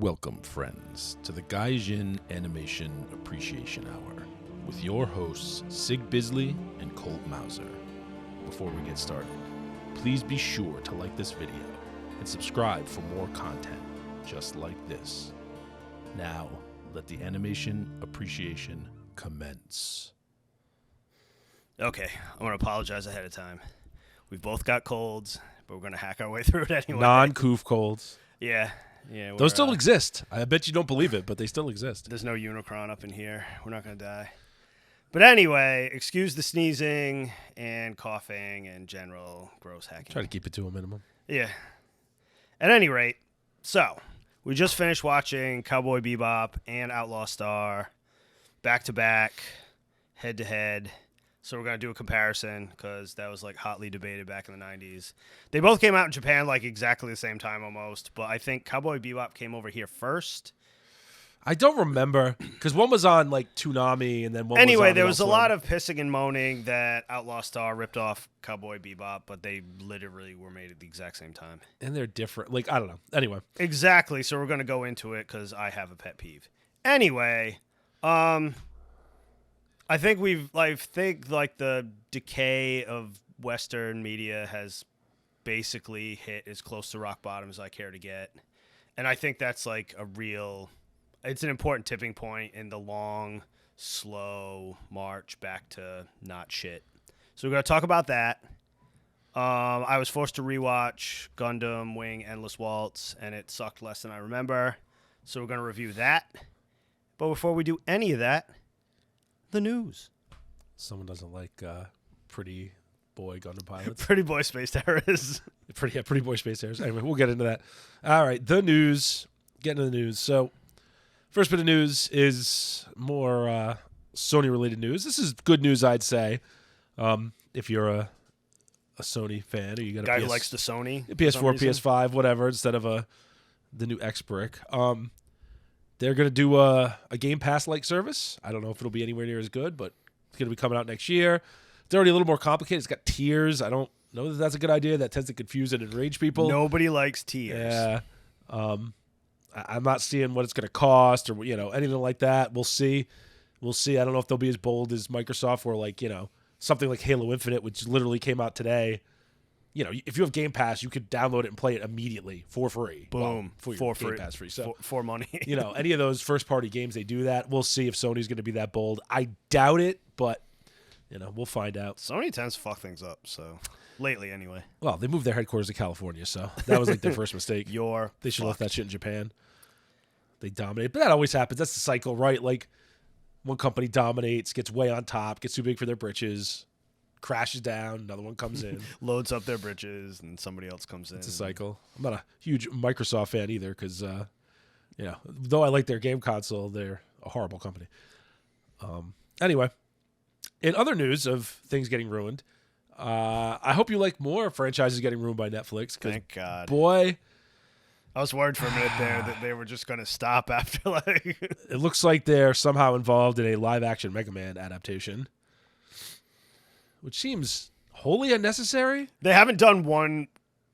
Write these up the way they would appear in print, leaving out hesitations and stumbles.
Welcome, friends, to the Gaijin Animation Appreciation Hour with your hosts, Sig Bisley and Colt Mauser. Before we get started, please be sure to like this video and subscribe for more content just like this. Now, let the animation appreciation commence. Okay, I'm going to apologize ahead of time. We've both got colds, but we're going to hack our way through it anyway. Non-coof colds. Yeah. Those still exist. I bet you don't believe it, but they still exist. There's no Unicron up in here. We're not going to die. But anyway, excuse the sneezing and coughing and general gross hacking. Try to keep it to a minimum. Yeah. At any rate, so we just finished watching Cowboy Bebop and Outlaw Star back-to-back, head-to-head. So we're going to do a comparison because that was like hotly debated back in the 90s. They both came out in Japan like exactly the same time almost, but I think Cowboy Bebop came over here first. I don't remember because one was on like Toonami and then one anyway, was on there was a elsewhere. lot of pissing and moaning that Outlaw Star ripped off Cowboy Bebop, but they literally were made at the exact same time. And they're different. Like, I don't know. Anyway. Exactly. So we're going to go into it because I have a pet peeve. Anyway, I think like the decay of Western media has basically hit as close to rock bottom as I care to get. And I think that's like it's an important tipping point in the long, slow march back to not shit. So we're going to talk about that. I was forced to rewatch Gundam Wing, Endless Waltz, and it sucked less than I remember. So we're going to review that. But before we do any of that, the news. Someone doesn't like pretty boy Gundam pilots. Pretty boy space terrorists. Pretty boy space terrorists. Anyway, we'll get into that. All right, the news. Get into the news. So, first bit of news is more Sony-related news. This is good news, I'd say. If you're a Sony fan or you got a guy who likes the Sony, PS4, PS5, whatever, instead of the new X brick. They're going to do a Game Pass-like service. I don't know if it'll be anywhere near as good, but it's going to be coming out next year. It's already a little more complicated. It's got tiers. I don't know that that's a good idea. That tends to confuse and enrage people. Nobody likes tiers. Yeah. I'm not seeing what it's going to cost or, anything like that. We'll see. I don't know if they'll be as bold as Microsoft where, something like Halo Infinite, which literally came out today. If you have Game Pass, you could download it and play it immediately for free. Boom. For for Game free. Pass free. So, for money. any of those first-party games, they do that. We'll see if Sony's going to be that bold. I doubt it, but, we'll find out. Sony tends to fuck things up, so lately anyway. Well, they moved their headquarters to California, so that was like their first mistake. They should have left that shit in Japan. They dominate. But that always happens. That's the cycle, right? Like, one company dominates, gets way on top, gets too big for their britches, crashes down, another one comes in. Loads up their britches, and somebody else comes in. It's a cycle. I'm not a huge Microsoft fan either because, though I like their game console, they're a horrible company. Anyway, in other news of things getting ruined, I hope you like more franchises getting ruined by Netflix. Thank God. Boy, I was worried for a minute there that they were just going to stop after it looks like they're somehow involved in a live-action Mega Man adaptation, which seems wholly unnecessary. They haven't done one,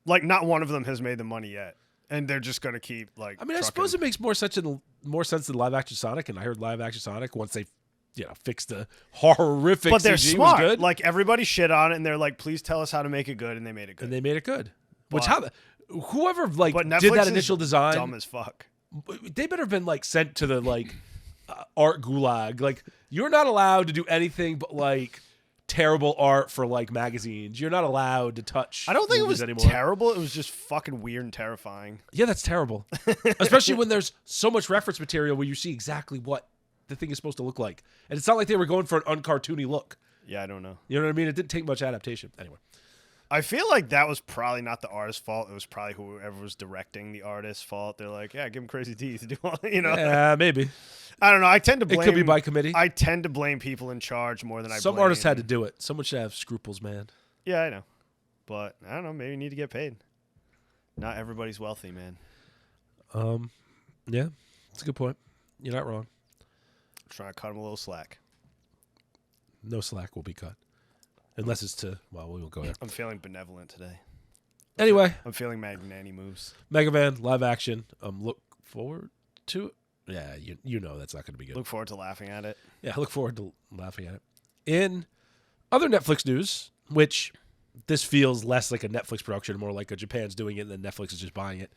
not one of them has made the money yet, and they're just going to keep I suppose it makes more sense than live-action Sonic, and I heard live-action Sonic once they, fixed the horrific. But they're CG smart. Was good. Everybody shit on it, and they're like, "Please tell us how to make it good," and they made it good. Which whoever but did Netflix that initial design, dumb as fuck. They better have been sent to the art gulag. You're not allowed to do anything but terrible art for magazines. You're not allowed to touch. I don't think it was anymore. terrible. It was just fucking weird and terrifying. Yeah, that's terrible. Especially when there's so much reference material where you see exactly what the thing is supposed to look like, and it's not like they were going for an uncartoony look. Yeah, I don't know. You know what I mean? It didn't take much adaptation. Anyway. I feel like that was probably not the artist's fault. It was probably whoever was directing the artist's fault. They're like, yeah, give him crazy teeth. Yeah, maybe. I don't know. I tend to blame. It could be by committee. I tend to blame people in charge more than I blame. Some artists had to do it. Someone should have scruples, man. Yeah, I know. But, I don't know. Maybe you need to get paid. Not everybody's wealthy, man. Yeah, that's a good point. You're not wrong. I'm trying to cut him a little slack. No slack will be cut. Unless it's we won't go there. I'm feeling benevolent today. Anyway. I'm feeling magnanimous moves. Mega Man, live action. Look forward to it. Yeah, you know that's not going to be good. Look forward to laughing at it. Yeah, I look forward to laughing at it. In other Netflix news, which this feels less like a Netflix production, more like a Japan's doing it, and then Netflix is just buying it.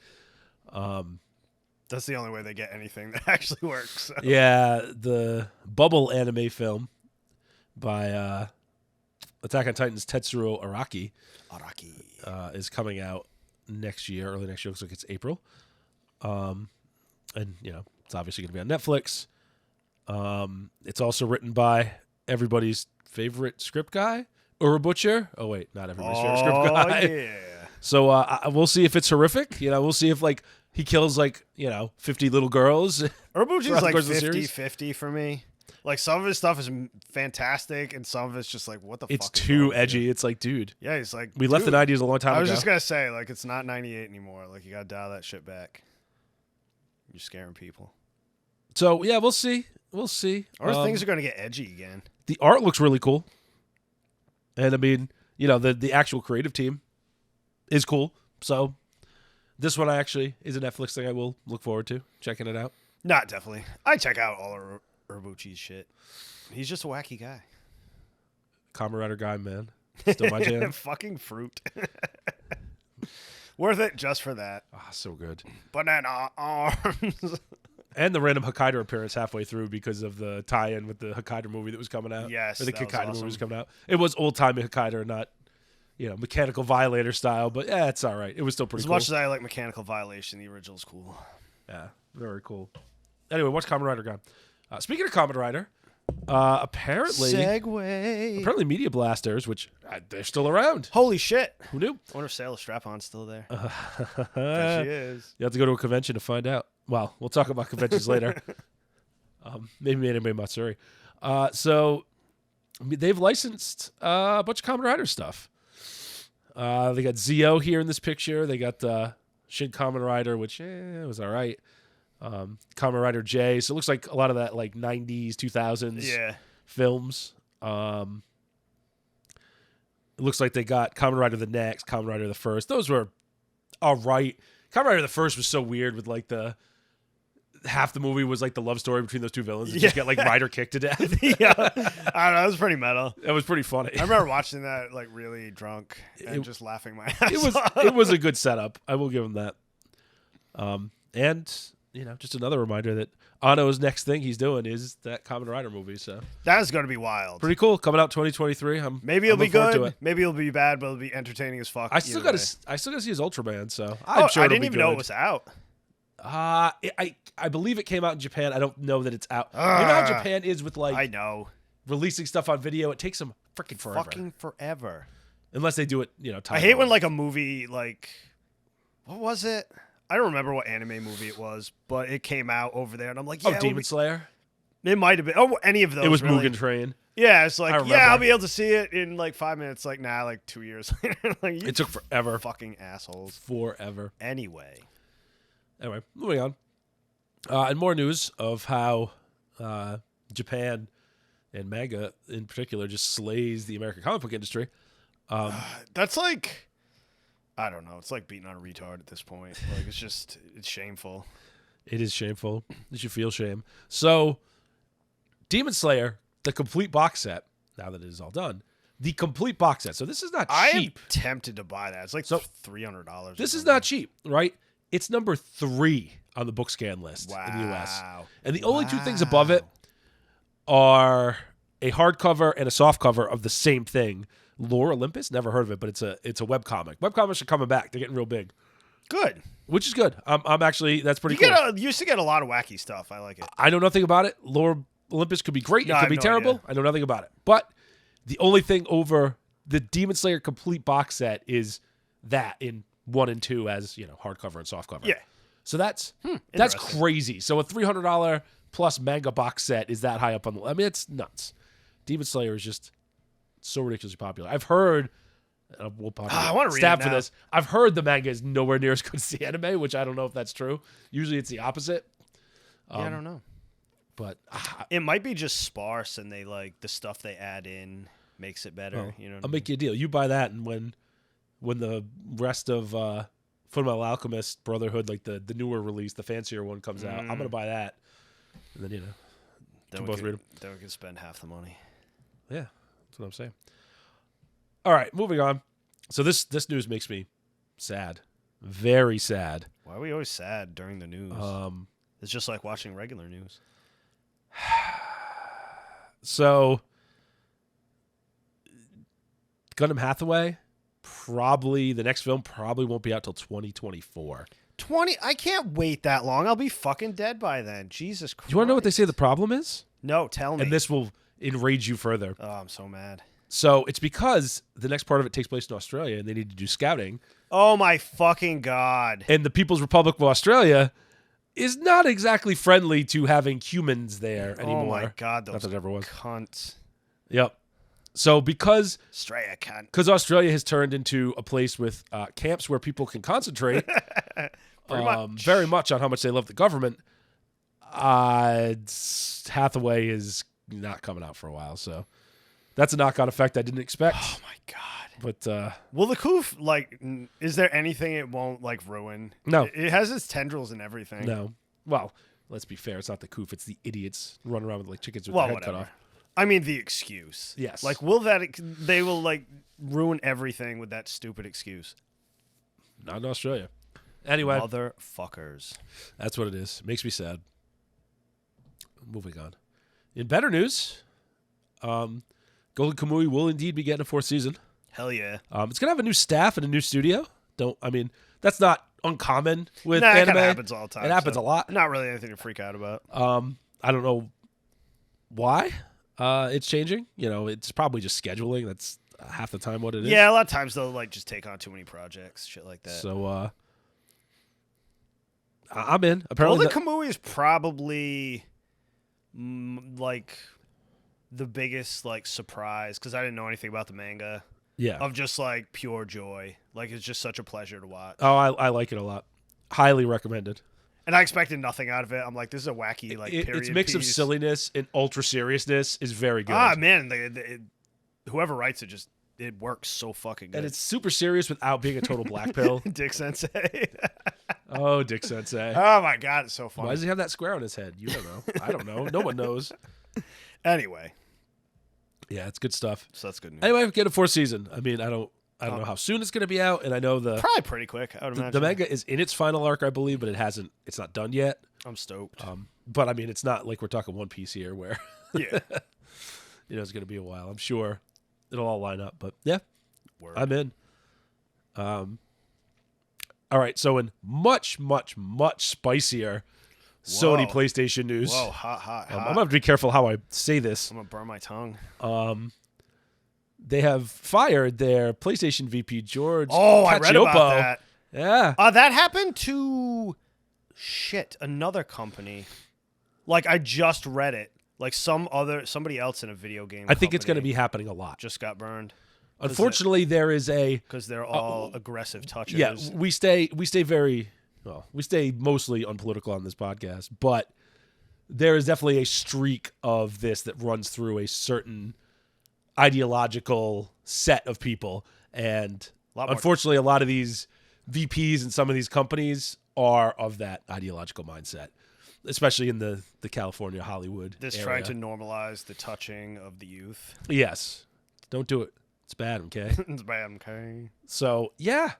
That's the only way they get anything that actually works. So. Yeah, the Bubble anime film by Attack on Titan's Tetsuro Araki is coming out next year, early next year. Looks like it's April. And, it's obviously going to be on Netflix. It's also written by everybody's favorite script guy, Butcher. Oh, wait, not everybody's favorite script guy. Yeah. So we'll see if it's horrific. We'll see if, he kills, 50 little girls. Urobuchi's like 50-50 for me. Some of his stuff is fantastic, and some of it's just what the fuck? It's too edgy. It's dude. Yeah, he's like, we left the 90s a long time ago. I was just going to say, it's not 98 anymore. You got to dial that shit back. You're scaring people. So, yeah, we'll see. We'll see. Or things are going to get edgy again. The art looks really cool. And, the actual creative team is cool. So, this one is a Netflix thing I will look forward to, checking it out. Not definitely. I check out all of Urobuchi's shit. He's just a wacky guy. Kamen Rider guy, man. Still my jam. Fucking fruit. Worth it just for that. So good. Banana arms. And the random Hokkaido appearance halfway through because of the tie-in with the Hokkaido movie that was coming out. Yes, or the that was Hokkaido awesome. movie was coming out. It was old-timey Hokkaido, not, Mechanical Violator style, but yeah, it's all right. It was still pretty cool. As much as I like Mechanical Violation, the original's cool. Yeah, very cool. Anyway, what's Kamen Rider gone? Speaking of Kamen Rider, apparently Media Blasters, which they're still around. Holy shit. Who knew? I wonder if Sailor Strap-On's still there. There she is. You have to go to a convention to find out. Well, we'll talk about conventions later. Maybe anime Matsuri. So they've licensed a bunch of Kamen Rider stuff. They got Zio here in this picture. They got Shin Kamen Rider, which was all right. Kamen Rider J. So it looks like a lot of that 90s, 2000s films. It looks like they got Kamen Rider the Next, Kamen Rider the First. Those were all right. Kamen Rider the First was so weird with the half the movie was the love story between those two villains. They just get Rider kicked to death. Yeah, I don't know. It was pretty metal. It was pretty funny. I remember watching that really drunk and just laughing my ass off. It was a good setup. I will give him that. And just another reminder that Anno's next thing he's doing is that Kamen Rider movie. So that is going to be wild. Pretty cool. Coming out 2023. Maybe it'll be good. Maybe it'll be bad, but it'll be entertaining as fuck. I still got to see his Ultraman. So I'm sure I didn't even know it was out. I believe it came out in Japan. I don't know that it's out. You know how Japan is with I know releasing stuff on video. It takes them forever. Fucking forever. Unless they do it, I hate when a movie what was it? I don't remember what anime movie it was, but it came out over there, and I'm like, Demon Slayer. It might have been. Oh, any of those. It was really. Mugen Train. Yeah, it's I'll be able to see it in 5 minutes. 2 years later. It took forever. Fucking assholes. Forever. Anyway, moving on. And more news of how Japan and manga in particular just slays the American comic book industry. That's I don't know. It's like beating on a retard at this point. It's shameful. It is shameful. You should feel shame. So, Demon Slayer, the complete box set, now that it is all done, the complete box set. So this is not cheap. I am tempted to buy that. It's $300. This is not cheap, right? It's number 3 on the book scan list in the U.S. And the only two things above it are a hardcover and a softcover of the same thing. Lore Olympus, never heard of it, but it's a webcomic. Webcomics are coming back. They're getting real big. Good. Which is good. I'm actually, that's pretty cool. You used to get a lot of wacky stuff. I like it. I know nothing about it. Lore Olympus could be great. It could be terrible. Idea. I know nothing about it. But the only thing over the Demon Slayer complete box set is that in 1 and 2 as, hardcover and softcover. Yeah. So that's crazy. So a $300 plus manga box set is that high up on the list. I mean, it's nuts. Demon Slayer is just so ridiculously popular. I've heard, we'll probably I want to read stab it for now. this. I've heard the manga is nowhere near as good as the anime, which I don't know if that's true. Usually it's the opposite. I don't know. But it might be just sparse, and they the stuff they add in makes it better. I'll make you a deal. You buy that, and when the rest of Fullmetal Alchemist Brotherhood, like the newer release, the fancier one comes out, I'm going to buy that. And then, Then both read them. Then we can spend half the money. Yeah, that's what I'm saying. All right, moving on. So this news makes me sad. Very sad. Why are we always sad during the news? It's just like watching regular news. So, Gundam Hathaway, the next film probably won't be out till 2024. I can't wait that long. I'll be fucking dead by then. Jesus Christ. Do you want to know what they say the problem is? No, tell me. And this will enrage you further. Oh, I'm so mad. So it's because the next part of it takes place in Australia and they need to do scouting. Oh my fucking God. And the People's Republic of Australia is not exactly friendly to having humans there anymore. Oh my God, those not that it ever was. cunts. Yep. So because Australia cunt. Australia has turned into a place with camps where people can concentrate very much on how much they love the government, Hathaway is not coming out for a while. So that's a knock-on effect I didn't expect. Oh my God. But will the Koof, is there anything it won't ruin? No. It has its tendrils and everything. no. Well, let's be fair. It's not the Koof. It's the idiots running around with chickens with their head cut off. I mean, the excuse. Yes. They will ruin everything with that stupid excuse. Not in Australia. Anyway. Motherfuckers. That's what it is. It makes me sad. Moving on. In better news, Golden Kamui will indeed be getting a 4th season. Hell yeah. It's going to have a new staff and a new studio. That's not uncommon with It anime. kind of happens all the time. It happens a lot. Not really anything to freak out about. I don't know why it's changing. It's probably just scheduling. That's half the time what it is. Yeah, a lot of times they'll just take on too many projects, shit like that. So I'm in. Apparently, Golden Kamui is probably the biggest surprise because I didn't know anything about the manga. Yeah. Of just pure joy. It's just such a pleasure to watch. Oh, I like it a lot. Highly recommended. And I expected nothing out of it. I'm like, this is a wacky period Its mix of piece. silliness and ultra seriousness is very good. Ah, man, whoever writes it works so fucking good. And it's super serious without being a total black pill. Dick Sensei. Oh, Dick Sensei. Oh my God, it's so funny. Why does he have that square on his head? You don't know. I don't know. No one knows. Anyway. Yeah, it's good stuff. So that's good news. Anyway, get a 4th season. I don't know how soon it's going to be out, and I know probably pretty quick. I would imagine the manga is in its final arc, I believe, but it's not done yet. I'm stoked. But it's not like we're talking One Piece here, where yeah, it's going to be a while. I'm sure it'll all line up, but yeah, Word. I'm in. All right, so in much, much, much spicier Sony PlayStation news. Whoa, hot. I'm going to have to be careful how I say this. I'm going to burn my tongue. They have fired their PlayStation VP, George Oh, Cacioppo. I read about that. Yeah. That happened to, another company. I just read it. Somebody else in a video game I think it's going to company be happening a lot. just got burned. Unfortunately, there is Because they're all aggressive touchers. Yeah, we stay mostly unpolitical on this podcast, but there is definitely a streak of this that runs through a certain ideological set of people, and unfortunately, a lot of these VPs and some of these companies are of that ideological mindset, especially in the California Hollywood area. trying to normalize the touching of the youth. Yes, don't do it. It's bad, okay? It's bad, okay. So, yeah,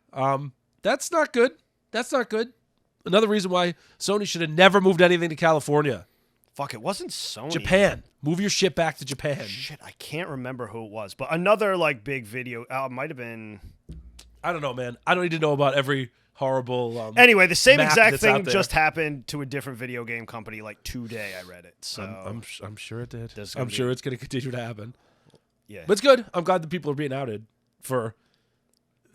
that's not good. That's not good. Another reason why Sony should have never moved anything to California. Fuck, it wasn't Sony. Japan. Move your shit back to Japan. Shit, I can't remember who it was. But another, big video, it might have been... I don't know, man. I don't need to know about every horrible Anyway, the same map exact that's thing out there. just happened to a different video game company, today I read it. So I'm sure it did. There's I'm gonna sure it's going to continue to happen. yeah. But it's good. I'm glad that people are being outed for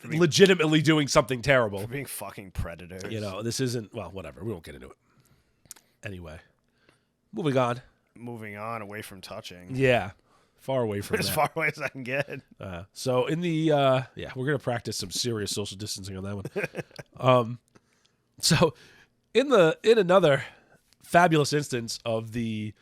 legitimately doing something terrible. For being fucking predators. This isn't... Well, whatever. We won't get into it. Anyway. Moving on. Moving on away from touching. Yeah. Far away from As that. far away as I can get. So in the... we're going to practice some serious social distancing on that one. So in another fabulous instance of the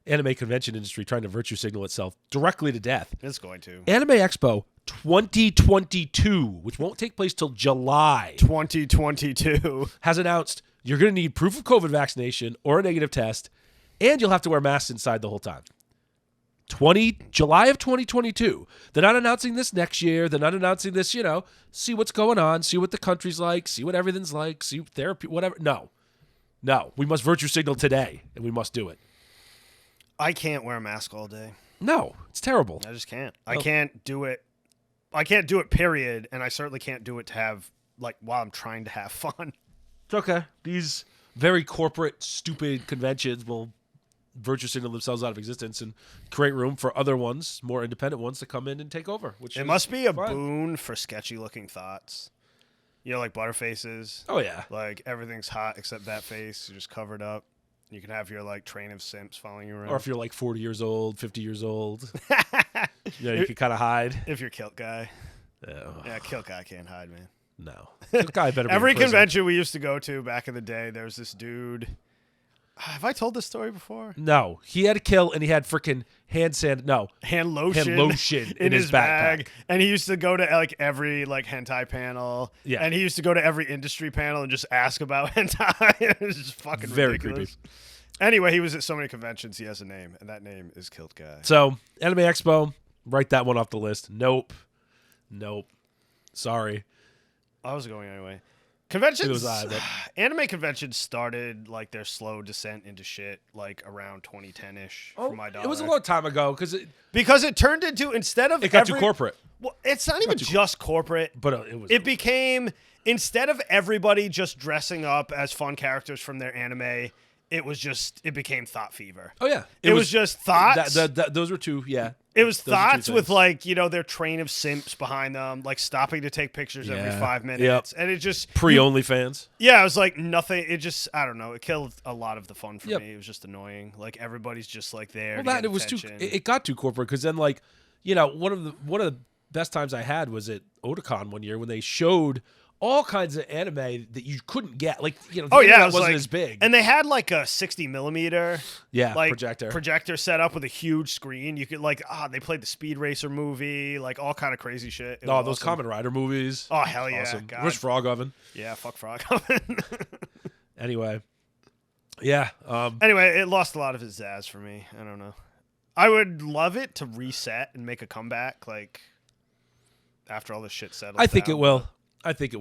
anime convention industry trying to virtue signal itself directly to death, It's going to. Anime Expo 2022, which won't take place till July, 2022. has announced you're going to need proof of COVID vaccination or a negative test, and you'll have to wear masks inside the whole time. July of 2022. They're not announcing this next year. They're not announcing this, see what's going on, see what the country's like, see what everything's like, see therapy, whatever. No. We must virtue signal today, and we must do it. I can't wear a mask all day. No, it's terrible. I just can't. I can't do it. I can't do it, period, and I certainly can't do it to have, while I'm trying to have fun. It's okay. These very corporate, stupid conventions will virtue signal themselves out of existence and create room for other ones, more independent ones, to come in and take over. Which it must be a boon for sketchy-looking thoughts. Like Butterfaces. Oh, yeah. Everything's hot except that face. You're just covered up. You can have your, train of simps following you around. Or if you're, 40 years old, 50 years old. You can kind of hide. If you're Kilt Guy. Yeah, Kilt Guy can't hide, man. No. Kilt Guy better be Every in prison. convention we used to go to back in the day, there was this dude. Have I told this story before? No. He had a kill, and he had freaking hand lotion in his bag. backpack. And he used to go to every hentai panel. Yeah. And he used to go to every industry panel and just ask about hentai. It was just fucking very ridiculous. creepy. Anyway, he was at so many conventions, he has a name, and that name is Kilt Guy. So, Anime Expo, write that one off the list. Nope. Sorry. I was going anyway. Conventions, It was anime conventions started their slow descent into shit around 2010-ish for my dollar. It was a long time ago because it turned into, instead of it got too corporate. Well, it's not even just corporate, But it became, instead of everybody just dressing up as fun characters from their anime, it became Thought Fever. Oh, yeah. It was just thoughts. Those were two, yeah. It was Those are two thoughts with things. their train of simps behind them, stopping to take pictures every Yeah. 5 minutes. Yep. And it just Pre-OnlyFans. Yeah, it was nothing. It just, I don't know. It killed a lot of the fun for Yep. me. It was just annoying. Everybody's just there. Well, to get it was attention. it got too corporate because then one of the best times I had was at Otakon one year when they showed all kinds of anime that you couldn't get. Oh yeah, it it was wasn't as big. And they had a 60 millimeter projector set up with a huge screen. You could they played the Speed Racer movie, all kind of crazy shit. It was those awesome. Kamen Rider movies. Oh hell yeah, awesome. God. Where's Frog Oven? Yeah, fuck Frog Oven. Anyway, yeah. Anyway, it lost a lot of its zazz for me. I don't know. I would love it to reset and make a comeback after all this shit settles I think down. it will. I think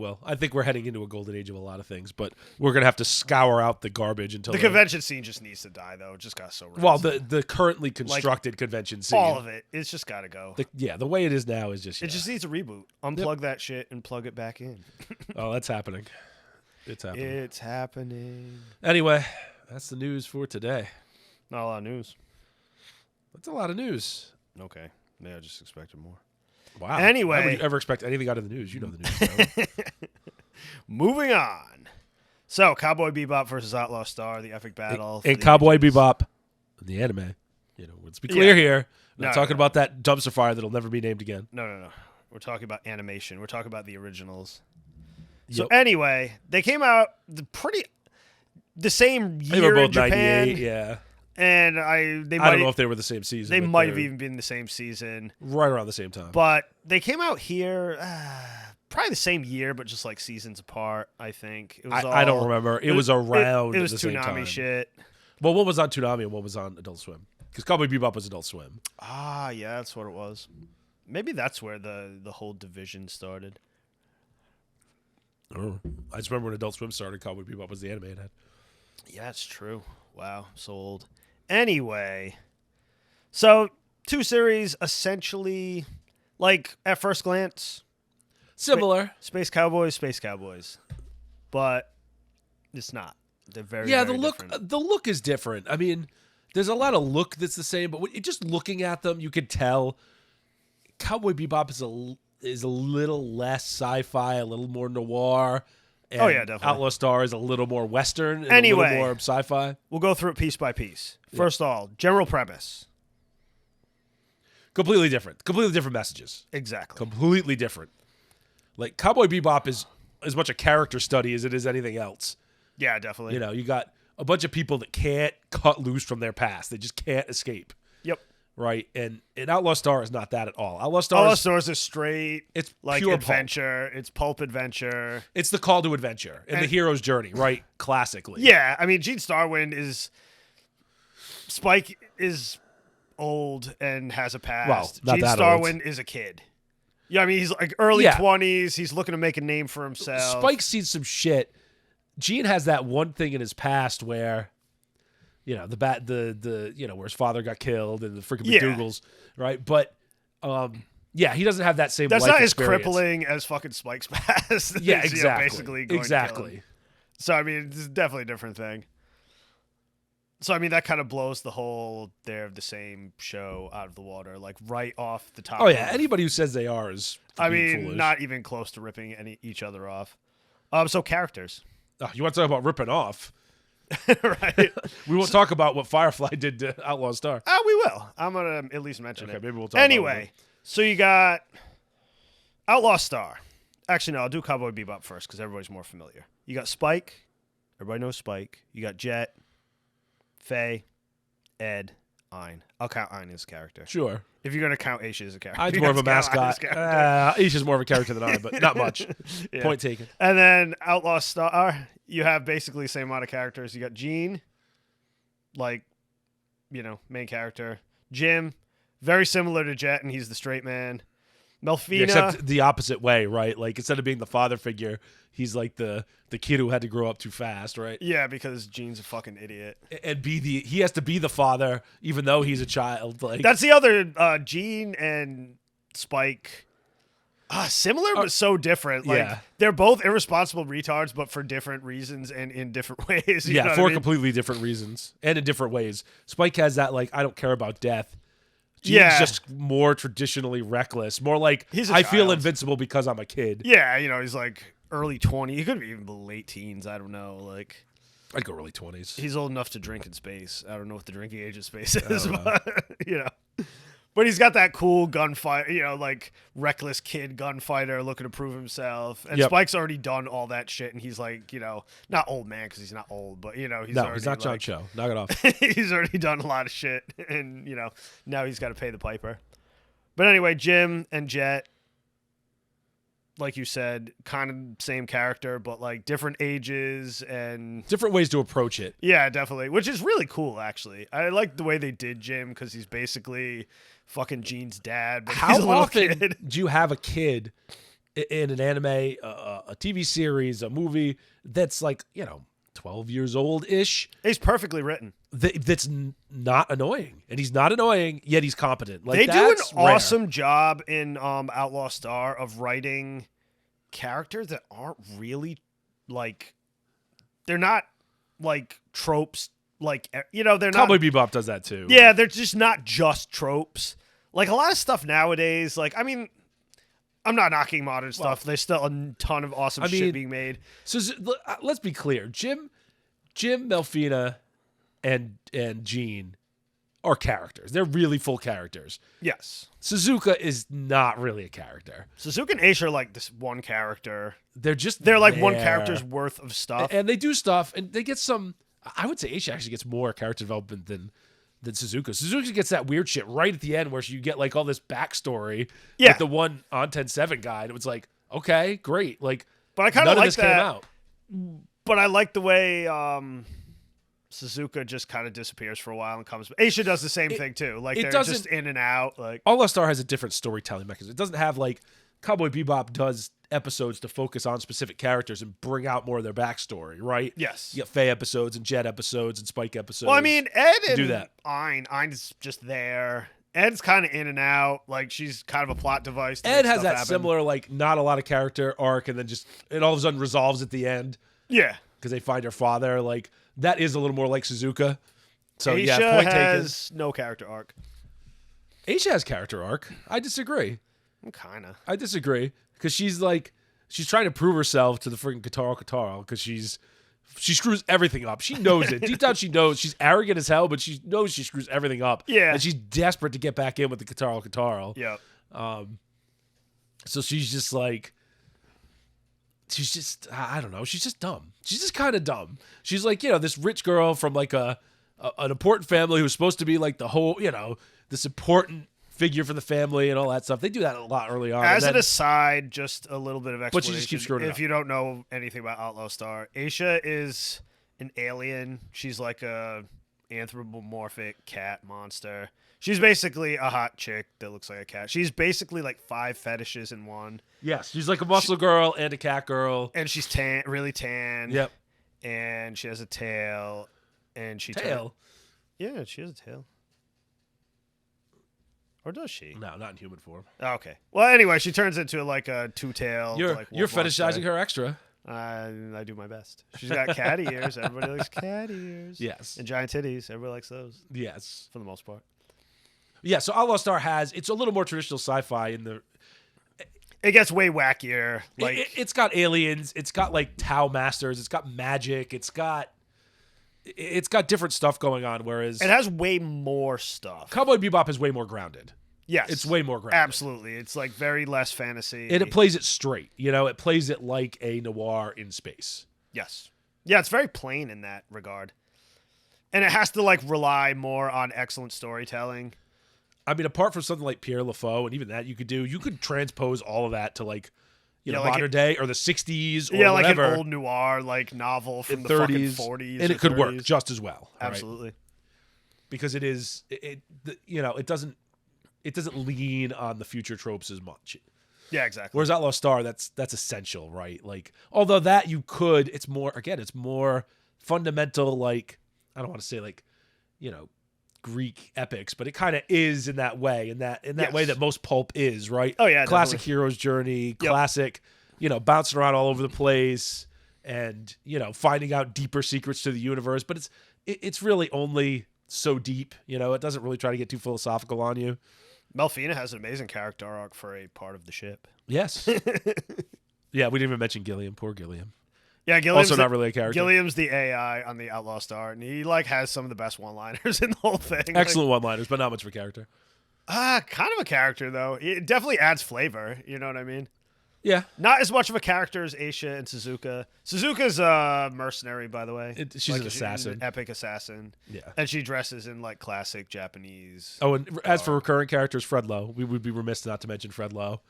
we're heading into a golden age of a lot of things, but we're gonna have to scour out the garbage until the convention scene just needs to die, though. It just got so rancid. Well, the currently constructed convention scene, all of it, it's just got to go. The way it is now is just It just needs a reboot. Unplug that shit and plug it back in. Oh, that's happening. It's happening. It's happening. Anyway, that's the news for today. Not a lot of news. That's a lot of news. Okay. Yeah, I just expected more. Wow. Anyway. Why would you ever expect anything out of the news? You know the news. Though. Moving on. So, Cowboy Bebop versus Outlaw Star, the epic battle. And Cowboy Bebop, the anime. Let's be clear here. We're not talking about that dumpster fire that'll never be named again. No. We're talking about animation. We're talking about the originals. Yep. So, anyway, they came out the same year They were both in Japan. 98, yeah. And I don't know if they were the same season. They but might have even been the same season. Right around the same time. But they came out here probably the same year, but just seasons apart, I think. It was I don't remember. It was around It was the same Toonami time. shit. Well, one was on Toonami and one was on Adult Swim. Because Cowboy Bebop was Adult Swim. Ah, yeah, that's what it was. Maybe that's where the whole division started. Oh. I just remember when Adult Swim started, Cowboy Bebop was the anime it had. Yeah, it's true. Wow, so old. Anyway, so 2 series essentially, at first glance, Similar. Space Cowboys, but it's not. They're very Yeah, very the look different. the look is different. I mean, there's a lot of look that's the same, but just looking at them, you could tell Cowboy Bebop is a little less sci-fi, a little more noir. And Oh, yeah, definitely. Outlaw Star is a little more Western and a Anyway. little more sci-fi. We'll go through it piece by piece. First of all, general premise. Completely different. Completely different messages. Exactly. Completely different. Cowboy Bebop is as much a character study as it is anything else. Yeah, definitely. You got a bunch of people that can't cut loose from their past. They just can't escape. Yep. right? And Outlaw Star is not that at all. Outlaw Star Star is a straight, it's like pure adventure. Pulp. It's pulp adventure. It's the call to adventure and the hero's journey, right? Classically. Yeah, I mean, Gene Starwind is... Spike is old and has a past. Well, not Gene that Starwind old. is a kid. Yeah, I mean, he's like early 20s. He's looking to make a name for himself. Spike's seen some shit. Gene has that one thing in his past where, you know, where his father got killed and the freaking McDougal's, right? But, he doesn't have that same. That's life not as experience. crippling as fucking Spike's past. Yeah, is, exactly. Basically, going to kill him. So I mean, it's definitely a different thing. So I mean, that kind of blows the whole "they're the same" show out of the water, like right off the top. Oh yeah, anybody who says they are is. I mean, foolish. not even close to ripping each other off. So characters. Oh, you want to talk about ripping off? Right. We won't talk about what Firefly did to Outlaw Star. We will. I'm gonna at least mention it. Okay, maybe we'll talk. Anyway, so you got Outlaw Star. Actually, no, I'll do Cowboy Bebop first because everybody's more familiar. You got Spike. Everybody knows Spike. You got Jet, Faye, Ed, Ein. I'll count Ein as a character. Sure. If you're going to count Aisha as a character. Ein's more of a mascot. Aisha's more of a character than I, but not much. Yeah. Point taken. And then Outlaw Star, you have basically the same amount of characters. You got Gene, like, main character. Jim, very similar to Jet, and he's the straight man. Melfina. Yeah, except the opposite way, right? Like, instead of being the father figure, he's like the kid who had to grow up too fast, right? Yeah, because Gene's a fucking idiot. And he has to be the father, even though he's a child. Like that's the other Gene and Spike. Similar, but so different. Like they're both irresponsible retards, but for different reasons and in different ways. You know for what I mean? completely different reasons and in different ways. Spike has that, like, I don't care about death. Gene's just more traditionally reckless. More like, I feel invincible because I'm a kid. Yeah, he's like early 20s. He could be even late teens. I don't know. Like, I'd go early 20s. He's old enough to drink in space. I don't know what the drinking age of space is, but, But he's got that cool gunfight, like reckless kid gunfighter looking to prove himself. And Spike's already done all that shit, and he's like, not old man because he's not old, but he's not John Cho. Knock it off. He's already done a lot of shit, and now he's got to pay the piper. But anyway, Jim and Jet, like you said, kind of same character, but like different ages and different ways to approach it. Yeah, definitely, which is really cool, actually. I like the way they did Jim because he's basically fucking Gene's dad. But how he's a little often kid. do you have a kid in an anime, a TV series, a movie that's like 12 years old ish? He's perfectly written. That's not annoying, and he's not annoying yet. He's competent. Like, they do an rare. awesome job in Outlaw Star of writing characters that aren't really like, they're not like tropes. Like, they're not. Cowboy Bebop does that too. Yeah, they're just not just tropes. Like a lot of stuff nowadays. Like, I mean, I'm not knocking modern stuff. There's still a ton of awesome shit being made. So let's be clear. Jim, Melfina, and Gene are characters. They're really full characters. Yes. Suzuka is not really a character. Suzuka and Aisha are like this one character. They're like one character's worth of stuff. And they do stuff, and they get some. I would say Aisha actually gets more character development than Suzuka. Suzuka gets that weird shit right at the end where you get like all this backstory. Yeah. Like the one on 10-7 guy, and it was like, okay, great. Like, but I kind of like this that. Came out. But I like the way Suzuka just kind of disappears for a while and comes. Aisha does the same thing too. Like they're just in and out. Like Outlaw Star has a different storytelling mechanism. It doesn't have like Cowboy Bebop does episodes to focus on specific characters and bring out more of their backstory, right? Yes. You get Faye episodes and Jet episodes and Spike episodes. Well, I mean, Ed and do that. Ein's just there. Ed's kind of in and out. Like, she's kind of a plot device. Ed has that similar, like, not a lot of character arc, and then just it all of a sudden resolves at the end. Yeah. Because they find her father. Like, that is a little more like Suzuka. So, Aisha yeah, point has taken. no character arc. Aisha has character arc. I disagree. Kind of. I disagree. Because she's trying to prove herself to the freaking Katara because she screws everything up. She knows it. Deep down, she knows. She's arrogant as hell, but she knows she screws everything up. Yeah. And she's desperate to get back in with the Katara. Yeah. So she's just like, I don't know. She's just dumb. She's just kind of dumb. She's like, this rich girl from like a an important family who's supposed to be like the whole, this important figure for the family and all that stuff. They do that a lot early on. As an aside, just a little bit of explanation. But you just keep screwing it up. If you don't know anything about Outlaw Star, Aisha is an alien. She's like a anthropomorphic cat monster. She's basically a hot chick that looks like a cat. She's basically like 5 fetishes in one. Yes, she's like a muscle girl and a cat girl. And she's really tan. Yep. And she has a tail. And she Tail? Yeah, she has a tail. Or does she? No, not in human form. Oh, okay. Well, anyway, she turns into like a two-tailed. You're fetishizing her extra. I do my best. She's got cat ears. Everybody likes cat ears. Yes. And giant titties. Everybody likes those. Yes. For the most part. Yeah, so Outlaw Star it's a little more traditional sci-fi in the... It gets way wackier. Like it's got aliens. It's got like Tau Masters. It's got magic. It's got different stuff going on, whereas... It has way more stuff. Cowboy Bebop is way more grounded. Yes. It's way more grounded. Absolutely. It's like very less fantasy. And it plays it straight. It plays it like a noir in space. Yes. Yeah, it's very plain in that regard. And it has to like rely more on excellent storytelling. I mean, apart from something like Pierre LaFaux, and even that you could transpose all of that to like, modern day or the 60s or whatever. Like an old noir like novel from the 30s, fucking 40s. And it could 30s. work just as well. Absolutely. Right? Because it is, it doesn't lean on the future tropes as much. Yeah, exactly. Whereas Outlaw Star, that's essential, right? Like, although that you could, it's more fundamental, like, I don't want to say like, Greek epics, but it kind of is in that way, in that way that most pulp is, right? Oh yeah, classic definitely. hero's journey, classic, bouncing around all over the place, and finding out deeper secrets to the universe. But it's really only so deep, it doesn't really try to get too philosophical on you. Melfina has an amazing character arc for a part of the ship. Yes. Yeah, we didn't even mention Gilliam. Poor Gilliam. Yeah, Gilliam's also not really a character. Gilliam's the AI on the Outlaw Star, and he like has some of the best one-liners in the whole thing. Excellent one-liners, but not much of a character. Kind of a character though. It definitely adds flavor. You know what I mean? Yeah. Not as much of a character as Aisha and Suzuka. Suzuka's a mercenary, by the way. She's an assassin. An epic assassin. Yeah. And she dresses in like classic Japanese. Oh, and as for recurring characters, Fred Lowe. We would be remiss not to mention Fred Lowe.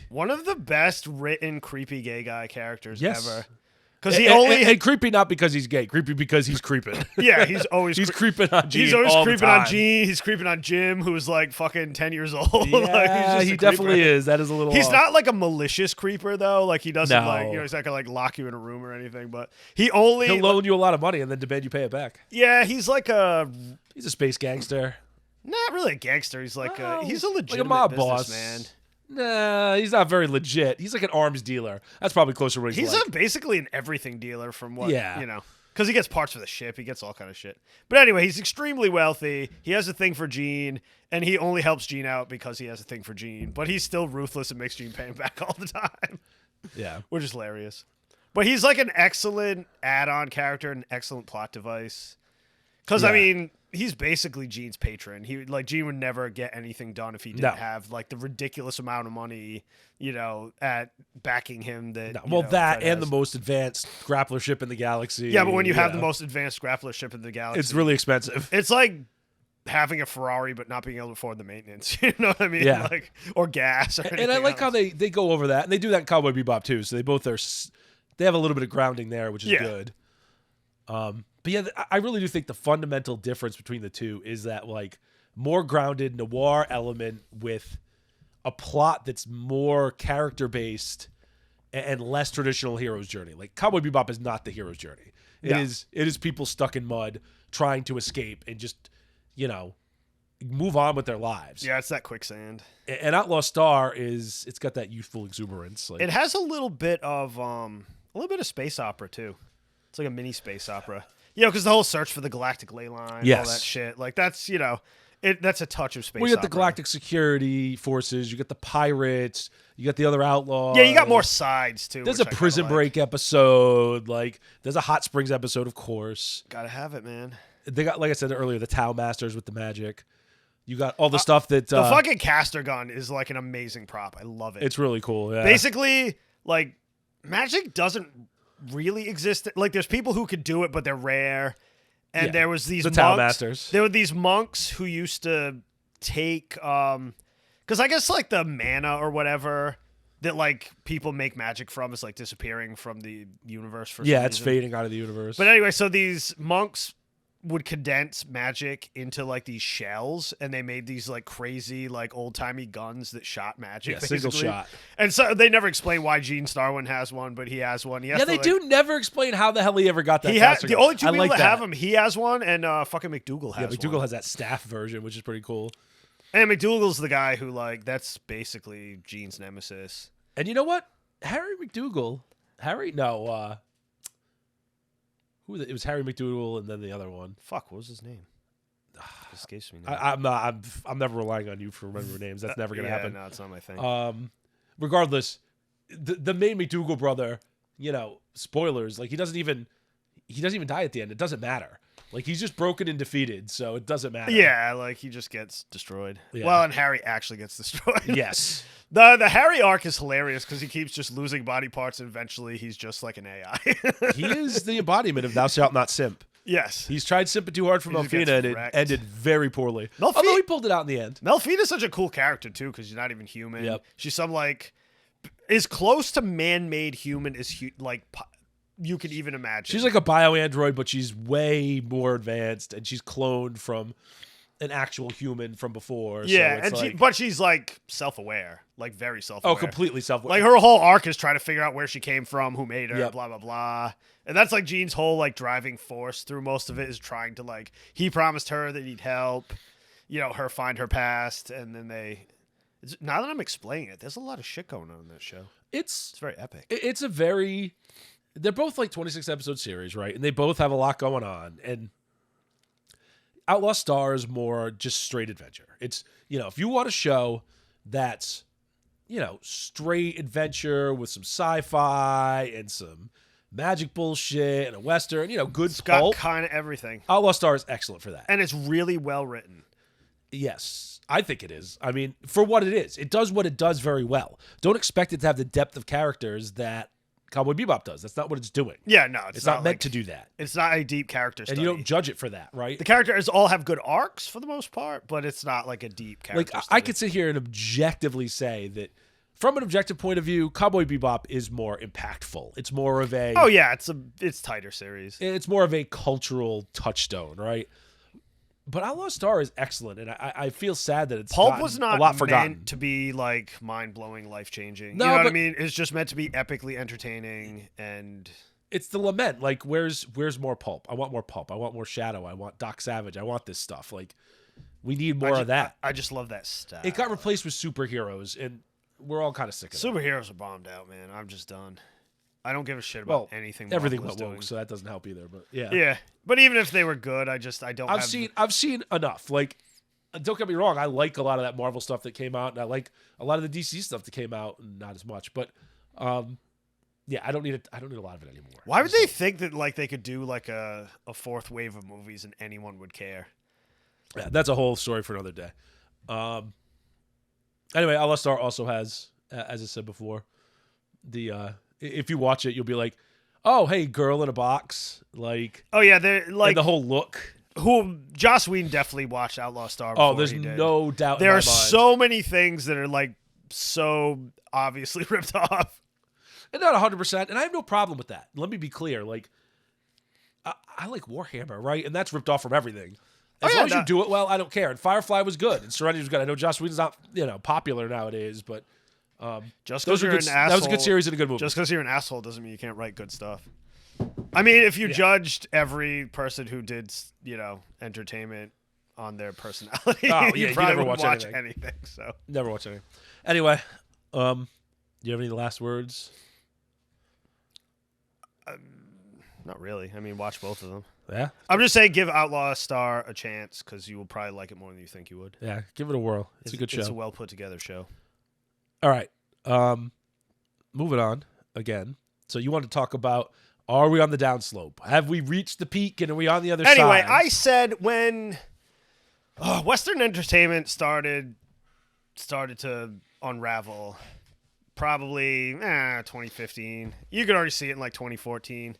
One of the best written creepy gay guy characters yes. ever. Because he only and creepy not because he's gay, creepy because he's creeping. Yeah, he's always creeping on Gene. He's always all creeping the time. on Gene. He's creeping on Jim, who's like fucking 10 years old. Yeah, like, he definitely is. That is a little. He's off. not like a malicious creeper though. Like he doesn't he's not gonna like lock you in a room or anything. But he'll loan you a lot of money and then demand you pay it back. Yeah, he's like he's a space gangster. Not really a gangster. He's like he's a legitimate like a mob boss. man. Nah, he's not very legit. He's like an arms dealer. That's probably closer to what he's like. Basically an everything dealer from what, yeah. Because he gets parts for the ship. He gets all kind of shit. But anyway, he's extremely wealthy. He has a thing for Gene, and he only helps Gene out because he has a thing for Gene. But he's still ruthless and makes Gene pay him back all the time. Yeah. Which is hilarious. But he's like an excellent add-on character, an excellent plot device. Because, I mean, he's basically Gene's patron. Gene would never get anything done if he didn't have like the ridiculous amount of money, at backing him. That and the most advanced grappler ship in the galaxy. Yeah, but when you have the most advanced grappler ship in the galaxy, it's really expensive. It's like having a Ferrari but not being able to afford the maintenance. You know what I mean? Yeah. Or gas. Or and I like how they go over that, and they do that in Cowboy Bebop too. So they have a little bit of grounding there, which is good. But yeah, I really do think the fundamental difference between the two is that like more grounded noir element with a plot that's more character based and less traditional hero's journey. Like Cowboy Bebop is not the hero's journey. It is people stuck in mud trying to escape and just, move on with their lives. Yeah, it's that quicksand. And Outlaw Star it's got that youthful exuberance. Like, it has a little bit of space opera too. It's like a mini space opera. Because the whole search for the galactic ley line, all that shit. Like that's, that's a touch of space opera. You got the galactic security forces, you got the pirates, you got the other outlaws. Yeah, you got more sides too. There's a Prison Break episode, like there's a Hot Springs episode, of course. Gotta have it, man. They got, like I said earlier, the Tau Masters with the magic. You got all the stuff that the fucking caster gun is like an amazing prop. I love it. It's really cool. Yeah. Basically, like magic doesn't really exist. Like there's people who could do it, but they're rare. And there was these the monks. Tao Masters. There were these monks who used to take, because I guess like the mana or whatever that like people make magic from is like disappearing from the universe for some it's reason. fading out of the universe. But anyway, so these monks would condense magic into like these shells, and they made these like crazy like old timey guns that shot magic. Single shot. And so they never explain why Gene Starwin has one, but he has one. He has They do never explain how the hell he ever got that. The only two I people like that have him, he has one, and fucking McDougal has one. McDougal has that staff version, which is pretty cool. And McDougal's the guy who like that's basically Gene's nemesis. And you know what? Harry McDougal. It was Harry McDougal and then the other one. Fuck, what was his name? It escapes me now. I'm never relying on you for remembering names. That's never gonna happen. No, it's not my thing. Regardless, the main McDougal brother, spoilers, like he doesn't even die at the end. It doesn't matter. Like he's just broken and defeated, so it doesn't matter. Yeah, like he just gets destroyed. Yeah. Well, and Harry actually gets destroyed. Yes. The Harry arc is hilarious because he keeps just losing body parts, and eventually he's just like an AI. He is the embodiment of thou shalt not simp. Yes. He's tried simping too hard for He just Melfina, gets and it wrecked. ended very poorly. Although he pulled it out in the end. Melfina's such a cool character too because she's not even human. Yep. She's some like as close to man-made human as you could even imagine. She's like a bio-android, but she's way more advanced, and she's cloned from an actual human from before. Yeah, so and but she's like self-aware, like very self-aware. Oh, completely self-aware. Like her whole arc is trying to figure out where she came from, who made her, Yep. blah blah blah. And that's like Gene's whole like driving force through most of it is trying to like he promised her that he'd help, her find her past, and then now that I'm explaining it, there's a lot of shit going on in that show. It's very epic. It's a very. They're both like 26 episode series, right? And they both have a lot going on. And Outlaw Star is more just straight adventure. It's, if you want a show that's, straight adventure with some sci-fi and some magic bullshit and a Western, good It's got pulp. kind of everything. Outlaw Star is excellent for that. And it's really well written. Yes, I think it is. I mean, for what it is, it does what it does very well. Don't expect it to have the depth of characters that Cowboy Bebop does. That's not what it's doing. Yeah, no, It's not meant to do that. It's not a deep character study. And you don't judge it for that, right? The characters all have good arcs for the most part, but it's not like a deep character Like, study. I could sit here and objectively say that from an objective point of view, Cowboy Bebop is more impactful. It's more of a... Oh, yeah, it's tighter series. It's more of a cultural touchstone, right? But Outlaw Star is excellent, and I feel sad that it's Pulp was not a lot meant forgotten. to be like mind-blowing, life-changing. No, you know what I but- mean? It's just meant to be epically entertaining and... It's the lament. Like, where's more Pulp? I want more Pulp. I want more Shadow. I want Doc Savage. I want this stuff. Like, we need more of that. I just love that stuff. It got replaced with superheroes, and we're all kind of sick of it. Superheroes are bombed out, man. I'm just done. I don't give a shit about anything. Everything Marvel is went woke, doing. so that doesn't help either. But yeah, Yeah, but even if they were good, I don't. I've seen enough. Like, don't get me wrong, I like a lot of that Marvel stuff that came out, and I like a lot of the DC stuff that came out, and not as much. But yeah, I don't need a lot of it anymore. Why would they think that like they could do like a fourth wave of movies and anyone would care? Yeah, that's a whole story for another day. Anyway, Outlaw Star also has, as I said before, the if you watch it, you'll be like, oh, hey, girl in a box, like. Oh yeah, they're like and the whole look. Who Joss Whedon definitely watched Outlaw Star. Oh, Before there's he did. no doubt. There in my are mind. so many things that are like so obviously ripped off. And not 100%, and I have no problem with that. Let me be clear. Like, I like Warhammer, right? And that's ripped off from everything. As long as you do it well, I don't care. And Firefly was good, and Serenity was good. I know Joss Whedon's not, popular nowadays, but Just those because were you're good. an asshole, That was a good series and a good movie. Just because you're an asshole doesn't mean you can't write good stuff. I mean, if you judged every person who did, entertainment on their personality, you probably never wouldn't watch watch anything. So Never watch anything. Anyway, do you have any last words? not really. I mean, watch both of them. Yeah? I'm just saying, give Outlaw Star a chance because you will probably like it more than you think you would. Yeah, give it a whirl. It's a good show. It's a well put together show. All right. Moving on again. So you want to talk about, are we on the downslope? Have we reached the peak and are we on the other side? Anyway, I said when Western entertainment started to unravel, probably 2015. You could already see it in like 2014.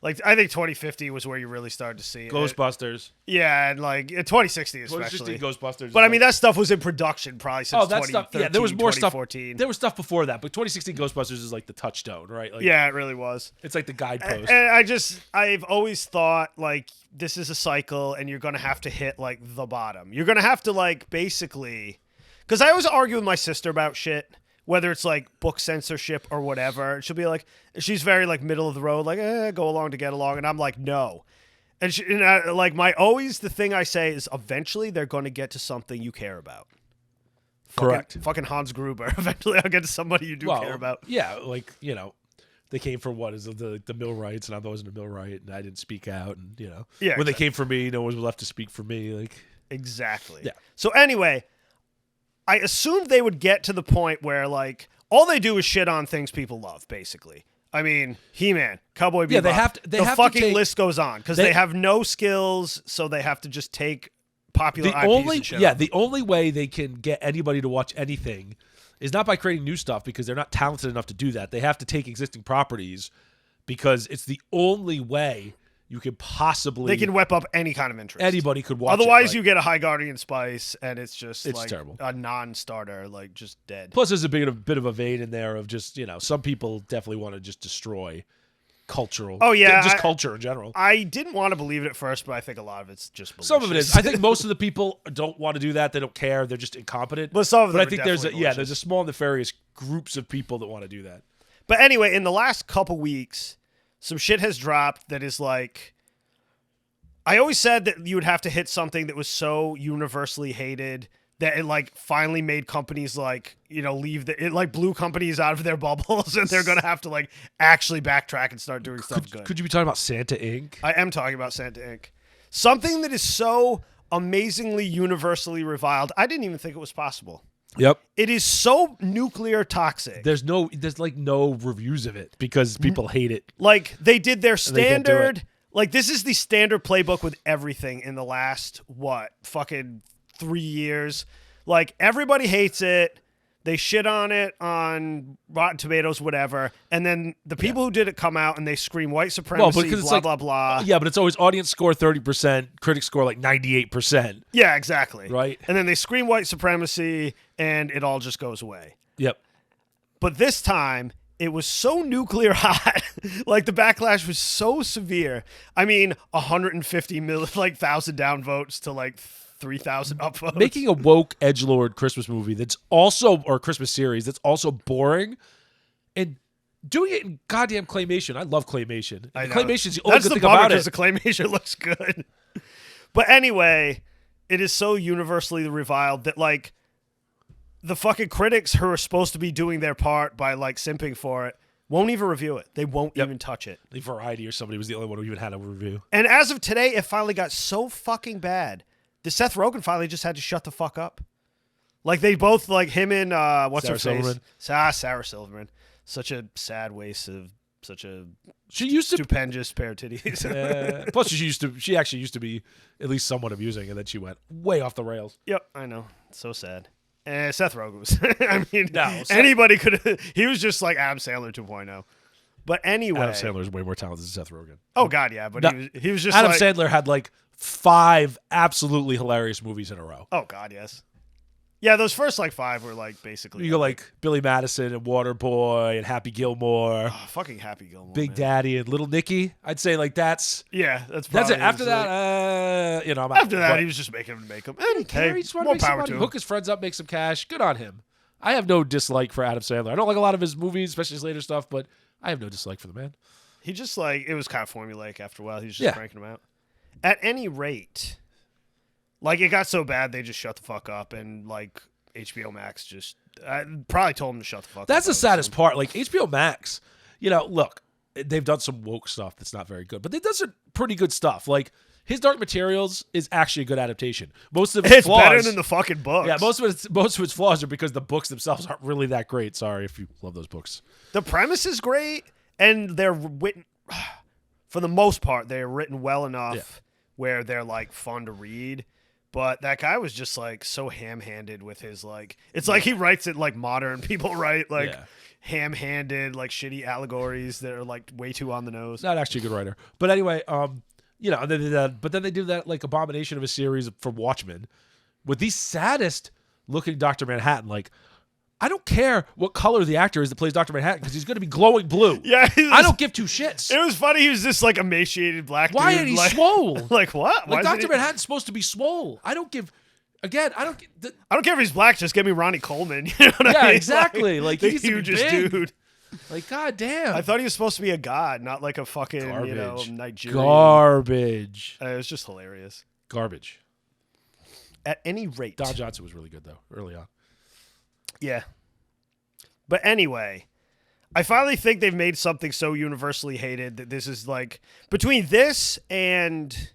Like, I think 2050 was where you really started to see it. Ghostbusters. Yeah, and like 2060 especially. 2060 Ghostbusters. But I mean, that stuff was in production probably since 2013, Yeah, there was more 2014. stuff. There was stuff before that, but 2016 Ghostbusters is like the touchstone, right? Like, Yeah, it really was. it's like the guidepost. And I've always thought like this is a cycle, and you're gonna have to hit like the bottom. You're gonna have to like basically, because I always argue with my sister about shit. Whether it's like book censorship or whatever, she'll be like, she's very like middle of the road, like go along to get along, and I'm like no, and the thing I say is eventually they're going to get to something you care about. Correct. Fucking Hans Gruber. Eventually I'll get to somebody you do care about. Yeah, like they came for what is the millwrights, and I wasn't a millwright, and I didn't speak out, and Yeah, when exactly. they came for me, no one was left to speak for me. Like Exactly. Yeah. So anyway, I assumed they would get to the point where like all they do is shit on things people love, basically. I mean, He-Man, Cowboy Bebop. Yeah, they have to. The fucking list goes on because they have no skills, so they have to just take popular IPs and shit. The only way they can get anybody to watch anything is not by creating new stuff, because they're not talented enough to do that. They have to take existing properties, because it's the only way you could possibly. They can whip up any kind of interest. Anybody could watch. Otherwise, it, you get a High Guardian Spice, and it's just like terrible. a non-starter, like just dead. Plus, there's a bit of a vein in there of just some people definitely want to just destroy cultural. Oh yeah, just culture in general. I didn't want to believe it at first, but I think a lot of it's just malicious. Some of it is. I think most of the people don't want to do that. They don't care. They're just incompetent. But some of them I think there's malicious. there's a small nefarious groups of people that want to do that. But anyway, in the last couple weeks, some shit has dropped that is like. I always said that you would have to hit something that was so universally hated that it like finally made companies like leave it like blew companies out of their bubbles, and they're gonna have to like actually backtrack and start doing stuff good. Could you be talking about Santa Inc.? I am talking about Santa Inc. Something that is so amazingly universally reviled. I didn't even think it was possible. Yep. It is so nuclear toxic. There's like no reviews of it because people hate it. Like they did their they can't do standard. it. Like this is the standard playbook with everything in the last fucking 3 years. Like everybody hates it. They shit on it on Rotten Tomatoes, whatever, and then the people who did it come out and they scream white supremacy, blah blah. Yeah, but it's always audience score 30%, critics score like 98%. Yeah, exactly. Right. And then they scream white supremacy, and it all just goes away. Yep. But this time, it was so nuclear hot. Like the backlash was so severe. I mean, 150 thousand downvotes to like 3,000 upvotes. Making a woke edgelord Christmas movie or Christmas series that's also boring, and doing it in goddamn claymation. I love claymation. I know. Claymation's the only good thing about it. Because the claymation looks good. But anyway, it is so universally reviled that like the fucking critics who are supposed to be doing their part by like simping for it won't even review it. They won't even touch it. The Variety or somebody was the only one who even had a review. And as of today, it finally got so fucking bad. The Seth Rogen finally just had to shut the fuck up. Like they both, like him and what's her face? Sarah Silverman. Such a sad waste of such a stupendous pair of titties. Plus, she actually used to be at least somewhat amusing, and then she went way off the rails. Yep, I know. So sad. Seth Rogen was. I mean, No, anybody could. He was just like Adam Sandler 2.0. But anyway, Adam Sandler is way more talented than Seth Rogen. Oh God, yeah, but he was just Adam like, Sandler had like 5 absolutely hilarious movies in a row. Oh God, yes. Yeah, those first like 5 were like basically. You go like Billy Madison and Waterboy and Happy Gilmore. Oh, fucking Happy Gilmore. Big man. Daddy and Little Nicky. I'd say like that's it. That's it. After that, I'm out. After that, he was just making him to make him. And He just wanted to make some money, hook his friends up, make some cash. Good on him. I have no dislike for Adam Sandler. I don't like a lot of his movies, especially his later stuff, but I have no dislike for the man. He just like it was kind of formulaic after a while. He was just cranking them out. At any rate, like it got so bad they just shut the fuck up, and like HBO Max just probably told him to shut the fuck up. That's the saddest part. Like HBO Max, look, they've done some woke stuff that's not very good, but they've done some pretty good stuff. Like his Dark Materials is actually a good adaptation. Most of its flaws, better than the fucking books. Yeah, most of its flaws are because the books themselves aren't really that great. Sorry if you love those books. The premise is great, and they're written for the most part. They're written well enough where they're like fun to read. But that guy was just like so ham-handed with his like. It's like he writes it like modern people write, like ham-handed, like shitty allegories that are like way too on the nose. Not actually a good writer, but anyway, you know, and they did that, but then they did that like abomination of a series from Watchmen with the saddest looking Dr. Manhattan. Like, I don't care what color the actor is that plays Dr. Manhattan because he's going to be glowing blue. Yeah, I don't give two shits. It was funny. He was this like emaciated black dude. Why ain't he like, swole? Like what? Like Dr. Manhattan's supposed to be swole. I don't give. Again, I don't. I don't care if he's black. Just give me Ronnie Coleman. You know what I mean? Exactly. Like the he's the hugest big dude. Like, goddamn. I thought he was supposed to be a god, not like a fucking Garbage. Nigerian. Garbage. It was just hilarious. Garbage. At any rate, Don Johnson was really good though early on. Yeah. But anyway, I finally think they've made something so universally hated that this is like between this and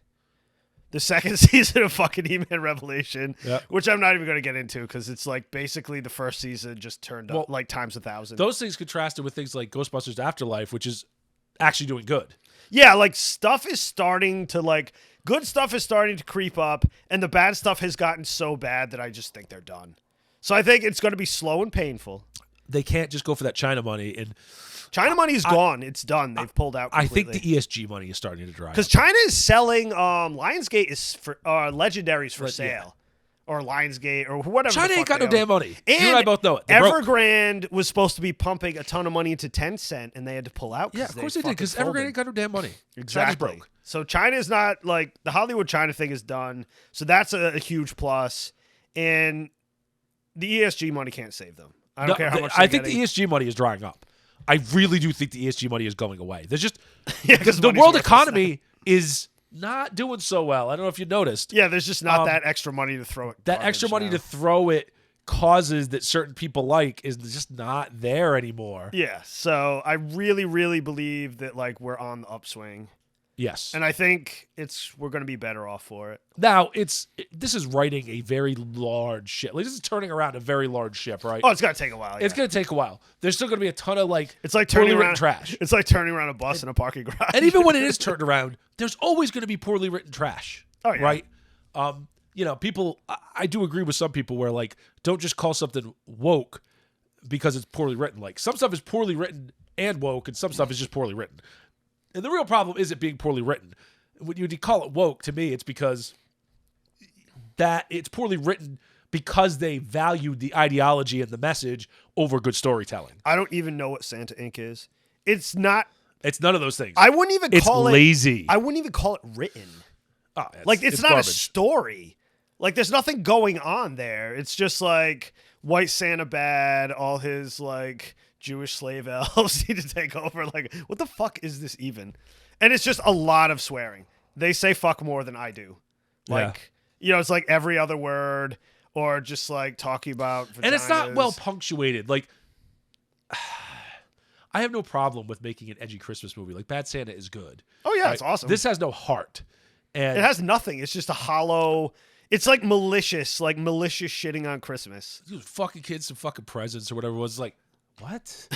the second season of fucking He-Man Revelation, which I'm not even going to get into because it's like basically the first season just turned up like times 1,000. Those things contrasted with things like Ghostbusters Afterlife, which is actually doing good. Yeah, like stuff is starting to like good stuff is starting to creep up, and the bad stuff has gotten so bad that I just think they're done. So I think it's going to be slow and painful. They can't just go for that China money, and China money is gone. It's done. They've pulled out completely. I think the ESG money is starting to dry up. Because China is selling Lionsgate is for Legendaries for sale. Or Lionsgate or whatever. China ain't got no damn money. And you and I both know it. They're Evergrande was supposed to be pumping a ton of money into Tencent, and they had to pull out. Yeah, of course they did, because Evergrande ain't got no damn money. Exactly. China's broke. So China's not like the Hollywood China thing is done. So that's a huge plus. And the ESG money can't save them. I don't care how much. I think the ESG money is drying up. I really do think the ESG money is going away. There's just because the world economy is not doing so well. I don't know if you noticed. Yeah, there's just not that extra money to throw it. That extra money to throw it causes that certain people like is just not there anymore. Yeah, so I really, really believe that like we're on the upswing. Yes. And I think we're going to be better off for it. Now, this is writing a very large ship. Like, this is turning around a very large ship, right? Oh, it's going to take a while. Yeah. It's going to take a while. There's still going to be a ton of it's like turning around trash. It's like turning around a bus in a parking garage. And even when it is turned around, there's always going to be poorly written trash. Oh, yeah. Right? You know, people, I do agree with some people where, like, don't just call something woke because it's poorly written. Like, some stuff is poorly written and woke, and some stuff is just poorly written. And the real problem is it being poorly written. When you call it woke, to me, it's because that it's poorly written because they valued the ideology and the message over good storytelling. I don't even know what Santa Inc. is. It's not. It's none of those things. I wouldn't even call it. It's lazy. I wouldn't even call it written. Oh, like, it's not garbage. a story. Like, there's nothing going on there. It's just like white Santa bad, all his like Jewish slave elves need to take over. Like, what the fuck is this even? And it's just a lot of swearing. They say fuck more than I do. Like, you know, it's like every other word or just like talking about vaginas. And it's not well punctuated. Like, I have no problem with making an edgy Christmas movie. Like, Bad Santa is good. Oh, yeah, it's awesome. This has no heart. And it has nothing. It's just a hollow... It's like malicious shitting on Christmas. Fucking kids some fucking presents or whatever it was. Like, what?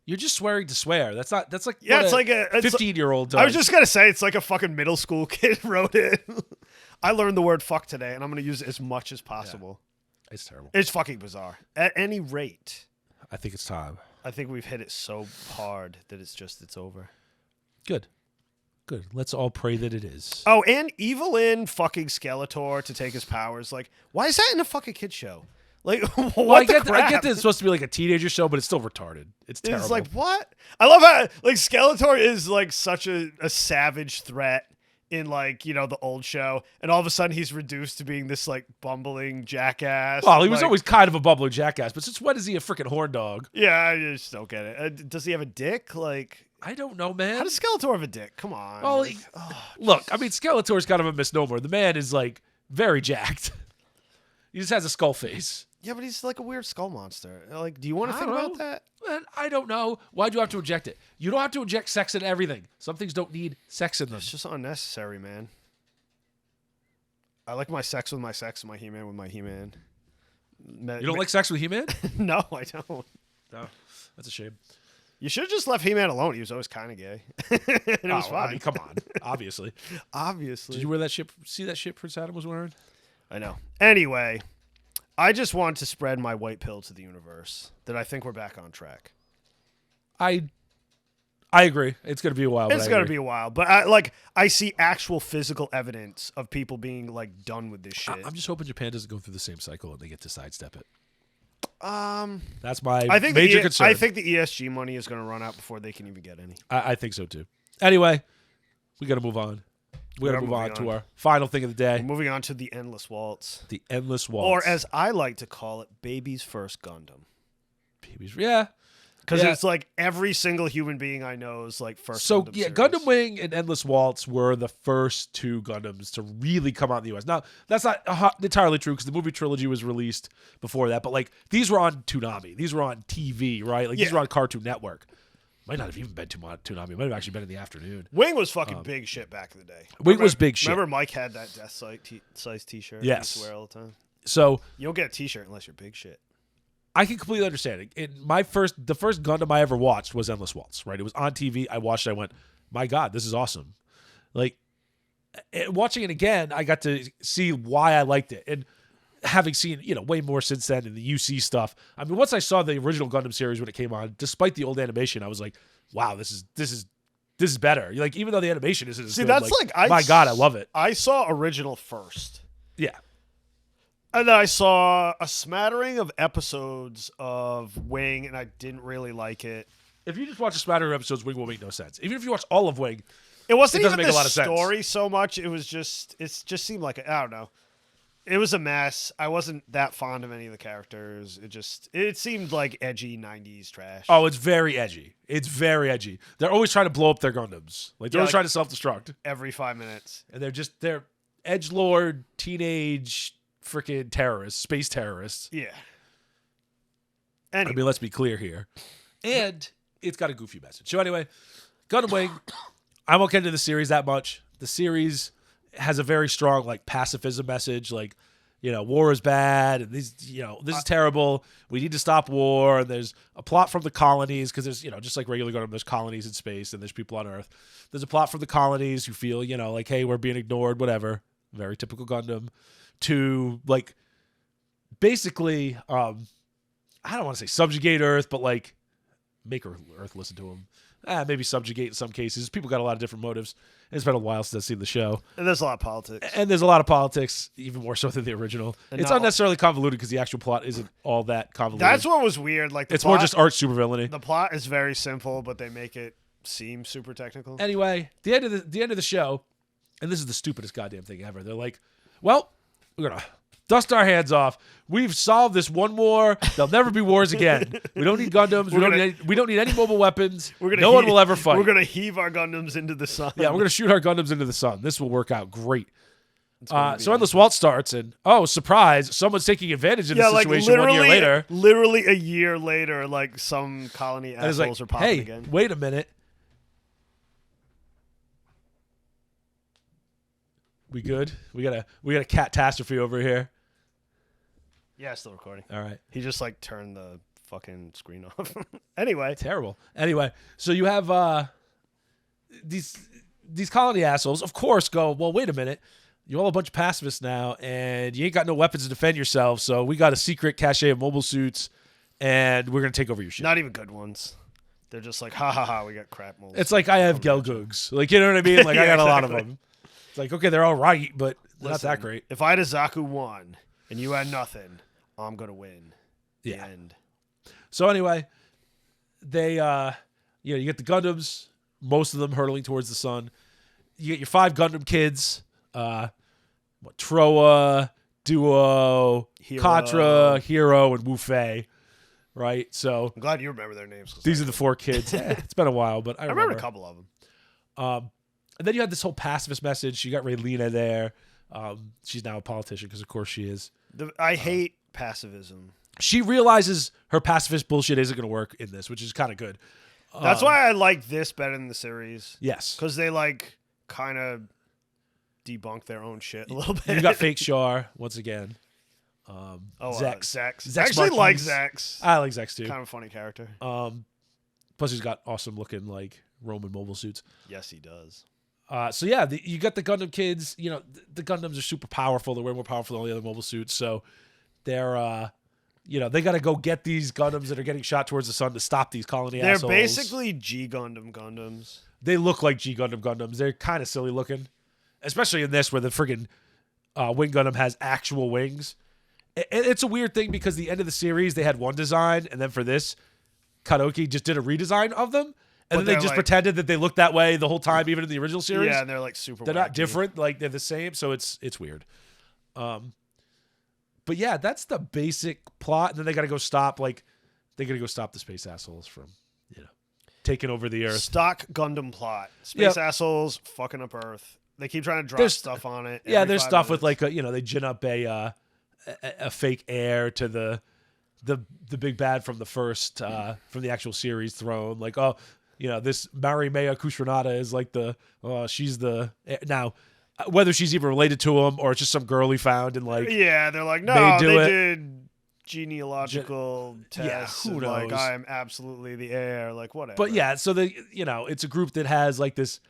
You're just swearing to swear. That's like it's like a 15-year-old does. I was just gonna say it's like a fucking middle school kid wrote it. I learned the word fuck today, and I'm gonna use it as much as possible. Yeah. It's terrible. It's fucking bizarre. At any rate, I think it's time. I think we've hit it so hard that it's over. Good. Let's all pray that it is. Oh, and Evelyn fucking Skeletor to take his powers. Like, why is that in a fucking kid show? Like, what I get that it's supposed to be like a teenager show, but it's still retarded. It's terrible. It's like, what? I love how, like, Skeletor is, like, such a savage threat in, like, you know, the old show. And all of a sudden he's reduced to being this, like, bumbling jackass. Well, he was always kind of a bumbling jackass, but since when is he a freaking horn dog? Yeah, I just don't get it. Does he have a dick? Like... I don't know, man. How does Skeletor have a dick? Come on. Well, look, I mean, Skeletor's kind of a misnomer. The man is, like, very jacked. He just has a skull face. Yeah, but he's like a weird skull monster. Like, do you want to think about that? Man, I don't know. Why'd you have to inject it? You don't have to inject sex in everything. Some things don't need sex in them. It's just unnecessary, man. I like my sex with my sex and my He-Man with my He-Man. You don't like sex with He-Man? No, I don't. No, that's a shame. You should have just left He-Man alone. He was always kind of gay. And it was fine. I mean, come on. Obviously. Obviously. Did you wear that shit? See that shit Prince Adam was wearing? I know. Anyway, I just want to spread my white pill to the universe that I think we're back on track. I agree. It's going to be a while. It's going to be a while, but I see actual physical evidence of people being like done with this shit. I'm just hoping Japan doesn't go through the same cycle and they get to sidestep it. That's I think major concern. I think the ESG money is going to run out before they can even get any. I think so too. Anyway, we got to move on. We got to move on to our final thing of the day. We're moving on to the Endless Waltz. The Endless Waltz. Or as I like to call it, Baby's First Gundam. Yeah. Because it's like every single human being I know is like first. So Gundam yeah, series. Gundam Wing and Endless Waltz were the first two Gundams to really come out in the U.S. Now that's not entirely true because the movie trilogy was released before that, but like these were on Toonami, these were on TV, right? Like these were on Cartoon Network. Might not have even been Toonami. It might have actually been in the afternoon. Wing was fucking big shit back in the day. Wing was big shit. Remember Mike had that Death size T-shirt? Yes. He used to wear all the time. So you don't get a T-shirt unless you're big shit. I can completely understand it. The first Gundam I ever watched was Endless Waltz, right? It was on TV. I watched it. I went, my God, this is awesome. Like, watching it again, I got to see why I liked it. And having seen, way more since then in the UC stuff. I mean, once I saw the original Gundam series when it came on, despite the old animation, I was like, wow, this is better. Like, even though the animation isn't as good. That's my God, I love it. I saw original first. Yeah. And then I saw a smattering of episodes of Wing, and I didn't really like it. If you just watch a smattering of episodes, Wing will make no sense. Even if you watch all of Wing, it wasn't doesn't even make a the lot of sense. story so much. It just seemed like I don't know. It was a mess. I wasn't that fond of any of the characters. It seemed like edgy 90s trash. Oh, it's very edgy. It's very edgy. They're always trying to blow up their Gundams. Like they're always trying to self-destruct every 5 minutes. And they're edgelord teenage freaking terrorists, space terrorists. Yeah. Anyway. I mean, let's be clear here. And it's got a goofy message. So anyway, Gundam Wing, I won't get into the series that much. The series has a very strong like pacifism message, like, war is bad and this is terrible. We need to stop war. And there's a plot from the colonies because there's, just like regular Gundam, there's colonies in space and there's people on Earth. There's a plot from the colonies who feel, like, hey, we're being ignored, whatever. Very typical Gundam. To like basically I don't want to say subjugate Earth, but like make Earth listen to them. Maybe subjugate in some cases. People got a lot of different motives. It's been a while since I've seen the show. And there's a lot of politics. And there's a lot of politics, even more so than the original. It's unnecessarily convoluted because the actual plot isn't all that convoluted. That's what was weird. Like it's more just art supervillainy. The plot is very simple, but they make it seem super technical. Anyway, the end of the show, and this is the stupidest goddamn thing ever. They're like, well, we're going to dust our hands off. We've solved this one war. There'll never be wars again. We don't need Gundams. We don't need any mobile weapons. No one will ever fight. We're going to heave our Gundams into the sun. Yeah, we're going to shoot our Gundams into the sun. This will work out great. So Endless Waltz starts, and surprise, someone's taking advantage of the situation 1 year later. Literally a year later, like some colony assholes are popping again. Hey, wait a minute. We good? We got a catastrophe over here. Yeah, still recording. All right. He just like turned the fucking screen off. Anyway. Terrible. Anyway, so you have these colony assholes, of course, go, well, wait a minute. You're all a bunch of pacifists now, and you ain't got no weapons to defend yourself, so we got a secret cache of mobile suits, and we're going to take over your shit. Not even good ones. They're just like, ha ha ha, we got crap mobiles. It's like I have Gelgugs. Like, you know what I mean? Like, I got a lot of them. It's like, okay, they're all right, but they're not that great. If I had a Zaku 1 and you had nothing, I'm going to win. The end. So anyway, they, you get the Gundams, most of them hurtling towards the sun. You get your 5 Gundam kids, Troa, Duo, Katra, Hero, and Wu Fei, right? So I'm glad you remember their names. These are the 4 kids. It's been a while, but I remember a couple of them. And then you had this whole pacifist message. You got Raylina there. She's now a politician because, of course, she is. I hate pacifism. She realizes her pacifist bullshit isn't going to work in this, which is kind of good. That's why I like this better than the series. Yes. Because they, like, kind of debunk their own shit a little bit. You got Fake Char, once again. Zex. Zex I actually Marquez. like Zex. I like Zex, too. Kind of a funny character. Plus, he's got awesome-looking, like, Roman mobile suits. Yes, he does. So yeah, you got the Gundam kids. You know, the Gundams are super powerful. They're way more powerful than all the other mobile suits. So they're, you know, they got to go get these Gundams that are getting shot towards the sun to stop these colony assholes. They're basically G Gundam Gundams. They look like G Gundam Gundams. They're kind of silly looking, especially in this where the friggin' Wing Gundam has actual wings. It's a weird thing because the end of the series they had one design, and then for this, Kadoki just did a redesign of them, and then they just pretended that they looked that way the whole time, even in the original series. Yeah, and they're like super. They're wacky. not different, like they're the same, so it's weird. But yeah, that's the basic plot, and then they got to go stop the space assholes from, you know, taking over the Earth. Stock Gundam plot. Space assholes fucking up Earth. They keep trying to drop stuff on it. Yeah, there's stuff with like you know, they gin up a fake heir to the big bad from the first from the actual series throne. Like, oh, you know, this Marimea Kushranada is like she's the now. Whether she's even related to him or it's just some girl he found and like they're like no, they did genealogical tests. Yeah, who knows? Like I am absolutely the heir. Like whatever. But yeah, so you know, it's a group that has like this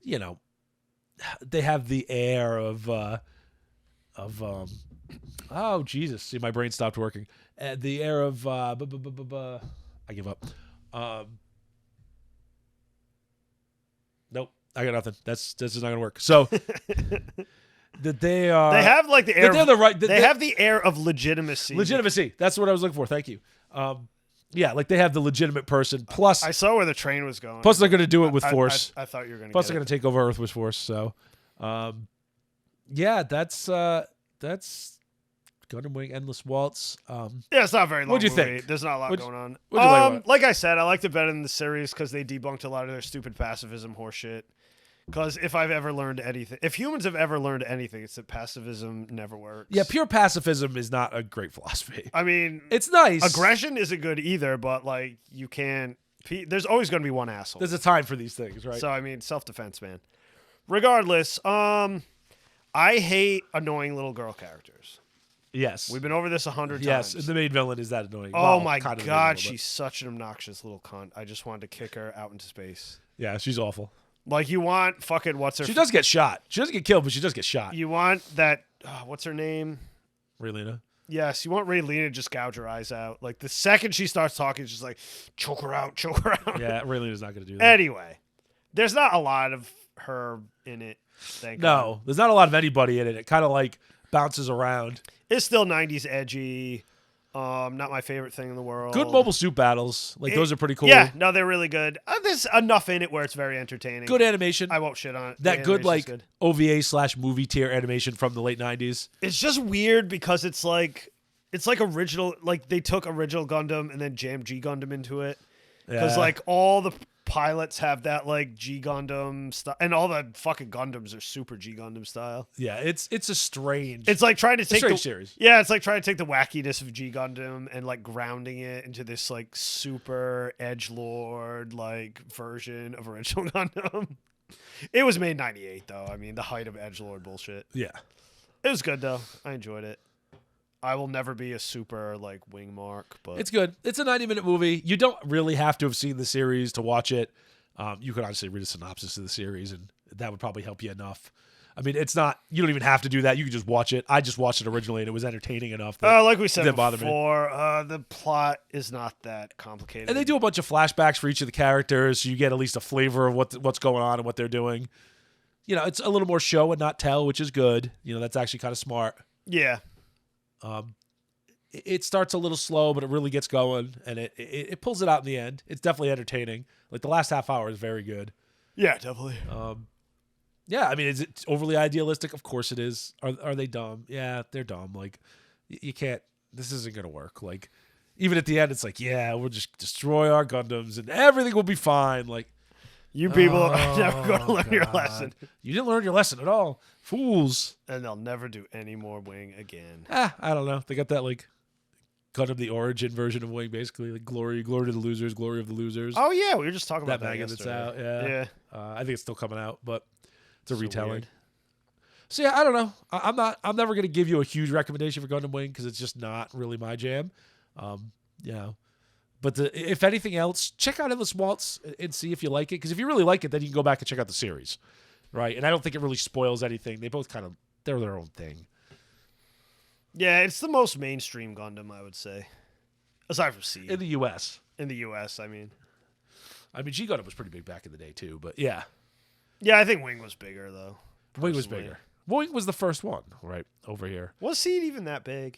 you know, they have the air of oh Jesus, see my brain stopped working. The air of I give up. Nope, I got nothing. This is not gonna work. So that they are. They have like the air. They're the right. They have the air of legitimacy. Legitimacy. That's what I was looking for. Thank you. Yeah, like they have the legitimate person. Plus, I saw where the train was going. Plus, they're going to do it with force. I thought you were going to. Plus, they're going to take over Earth with force. So, yeah, that's Gundam Wing, Endless Waltz. Yeah, it's not very long. What'd you think? There's not a lot going on. What'd you like about it? Like I said, I liked it better than the series because they debunked a lot of their stupid pacifism horseshit. Because if I've ever learned anything, if humans have ever learned anything, it's that pacifism never works. Yeah, pure pacifism is not a great philosophy. I mean, it's nice. Aggression isn't good either, but like you can't. There's always going to be one asshole. There's a time for these things, right? So I mean, self-defense, man. Regardless, I hate annoying little girl characters. Yes, we've been over this 100 times. Yes, the main villain is that annoying. Oh my god, she's such an obnoxious little cunt. I just wanted to kick her out into space. Yeah, she's awful. Like you want fucking what's her? She does get shot. She doesn't get killed, but she does get shot. You want that? What's her name? Raylena. Yes, you want Raylena to just gouge her eyes out. Like the second she starts talking, it's just like choke her out, choke her out. Yeah, Raylena's not going to do that. Anyway, there's not a lot of her in it. Thank God. There's not a lot of anybody in it. It kind of like bounces around. It's still 90s edgy. Not my favorite thing in the world. Good mobile suit battles. Like those are pretty cool. Yeah, no, they're really good. There's enough in it where it's very entertaining. Good animation. I won't shit on it. That good like OVA/movie tier animation from the late 90s. It's just weird because it's like original. Like they took original Gundam and then jammed G Gundam into it. Because like all the pilots have that like G Gundam style, and all the fucking Gundams are super G Gundam style. Yeah, it's a strange. It's like trying to take the series. Yeah, it's like trying to take the wackiness of G Gundam and like grounding it into this like super edgelord like version of original Gundam. It was made in '98 though. I mean, the height of edgelord bullshit. Yeah, it was good though. I enjoyed it. I will never be a super like wing mark, but it's good. It's a 90-minute movie. You don't really have to have seen the series to watch it. You could honestly read a synopsis of the series, and that would probably help you enough. I mean, it's not. You don't even have to do that. You can just watch it. I just watched it originally, and it was entertaining enough. That like we said didn't bother before, the plot is not that complicated, and they do a bunch of flashbacks for each of the characters, so you get at least a flavor of what's going on and what they're doing. You know, it's a little more show and not tell, which is good. You know, that's actually kind of smart. Yeah. It starts a little slow, but it really gets going, and it pulls it out in the end. It's definitely entertaining. Like the last half hour is very good. Yeah, definitely. Yeah, I mean, is it overly idealistic? Of course it is. Are they dumb? Yeah, they're dumb. Like you can't. This isn't gonna work. Like even at the end, it's like, yeah, we'll just destroy our Gundams and everything will be fine. Like you people are never going to learn your lesson. You didn't learn your lesson at all, fools. And they'll never do any more Wing again. I don't know. They got that like Gundam the origin version of Wing, basically like glory to the losers, glory of the losers. Oh yeah, we were just talking about that manga that's yesterday. out. Yeah. I think it's still coming out, but it's a retelling. Weird. So yeah, I don't know. I'm never gonna give you a huge recommendation for Gundam Wing because it's just not really my jam. You know, But if anything else, check out Endless Waltz and see if you like it. Because if you really like it, then you can go back and check out the series, right? And I don't think it really spoils anything. They both they're their own thing. Yeah, it's the most mainstream Gundam, I would say, aside from Seed. In the U.S. In the U.S., I mean, G Gundam was pretty big back in the day too. But yeah, I think Wing was bigger though. Wing was bigger. Wing was the first one, right over here. Was Seed even that big?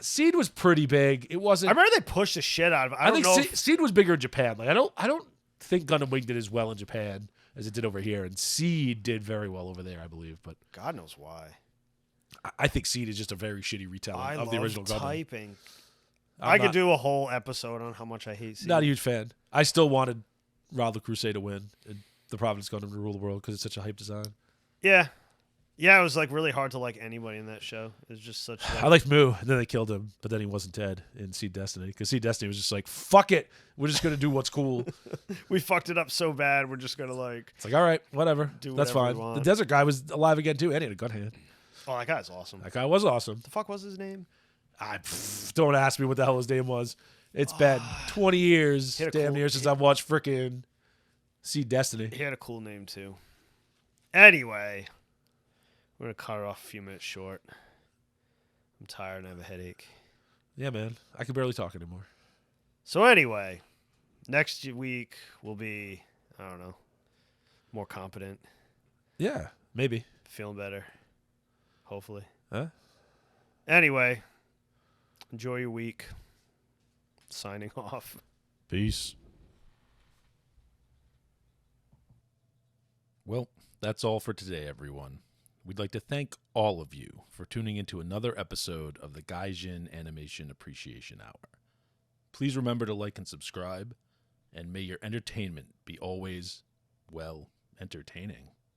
Seed was pretty big. It wasn't. I remember they pushed the shit out of it. I don't think know. Seed was bigger in Japan. Like I don't think Gundam Wing did as well in Japan as it did over here, and Seed did very well over there, I believe. But God knows why. I think Seed is just a very shitty retelling of the original Gundam. Typing. I could do a whole episode on how much I hate Seed. Not a huge fan. I still wanted Rod the Crusade to win and the Providence Gundam to rule the world because it's such a hype design. Yeah. Yeah, it was like really hard to like anybody in that show. It was just such. I liked Mu, and then they killed him, but then he wasn't dead in Seed Destiny because Seed Destiny was just like, fuck it, we're just gonna do what's cool. We fucked it up so bad, we're just gonna like. It's like, all right, whatever, that's whatever fine. The desert guy was alive again too, and he had a gun hand. Oh, that guy's awesome. That guy was awesome. The fuck was his name? Don't ask me what the hell his name was. It's been 20 years, damn near, since I've watched frickin' Seed Destiny. He had a cool name too. Anyway. We're going to cut it off a few minutes short. I'm tired and I have a headache. Yeah, man. I can barely talk anymore. So anyway, next week will be, I don't know, more competent. Yeah, maybe. Feeling better. Hopefully. Huh? Anyway, enjoy your week. Signing off. Peace. Well, that's all for today, everyone. We'd like to thank all of you for tuning into another episode of the Gaijin Animation Appreciation Hour. Please remember to like and subscribe, and may your entertainment be always, well, entertaining.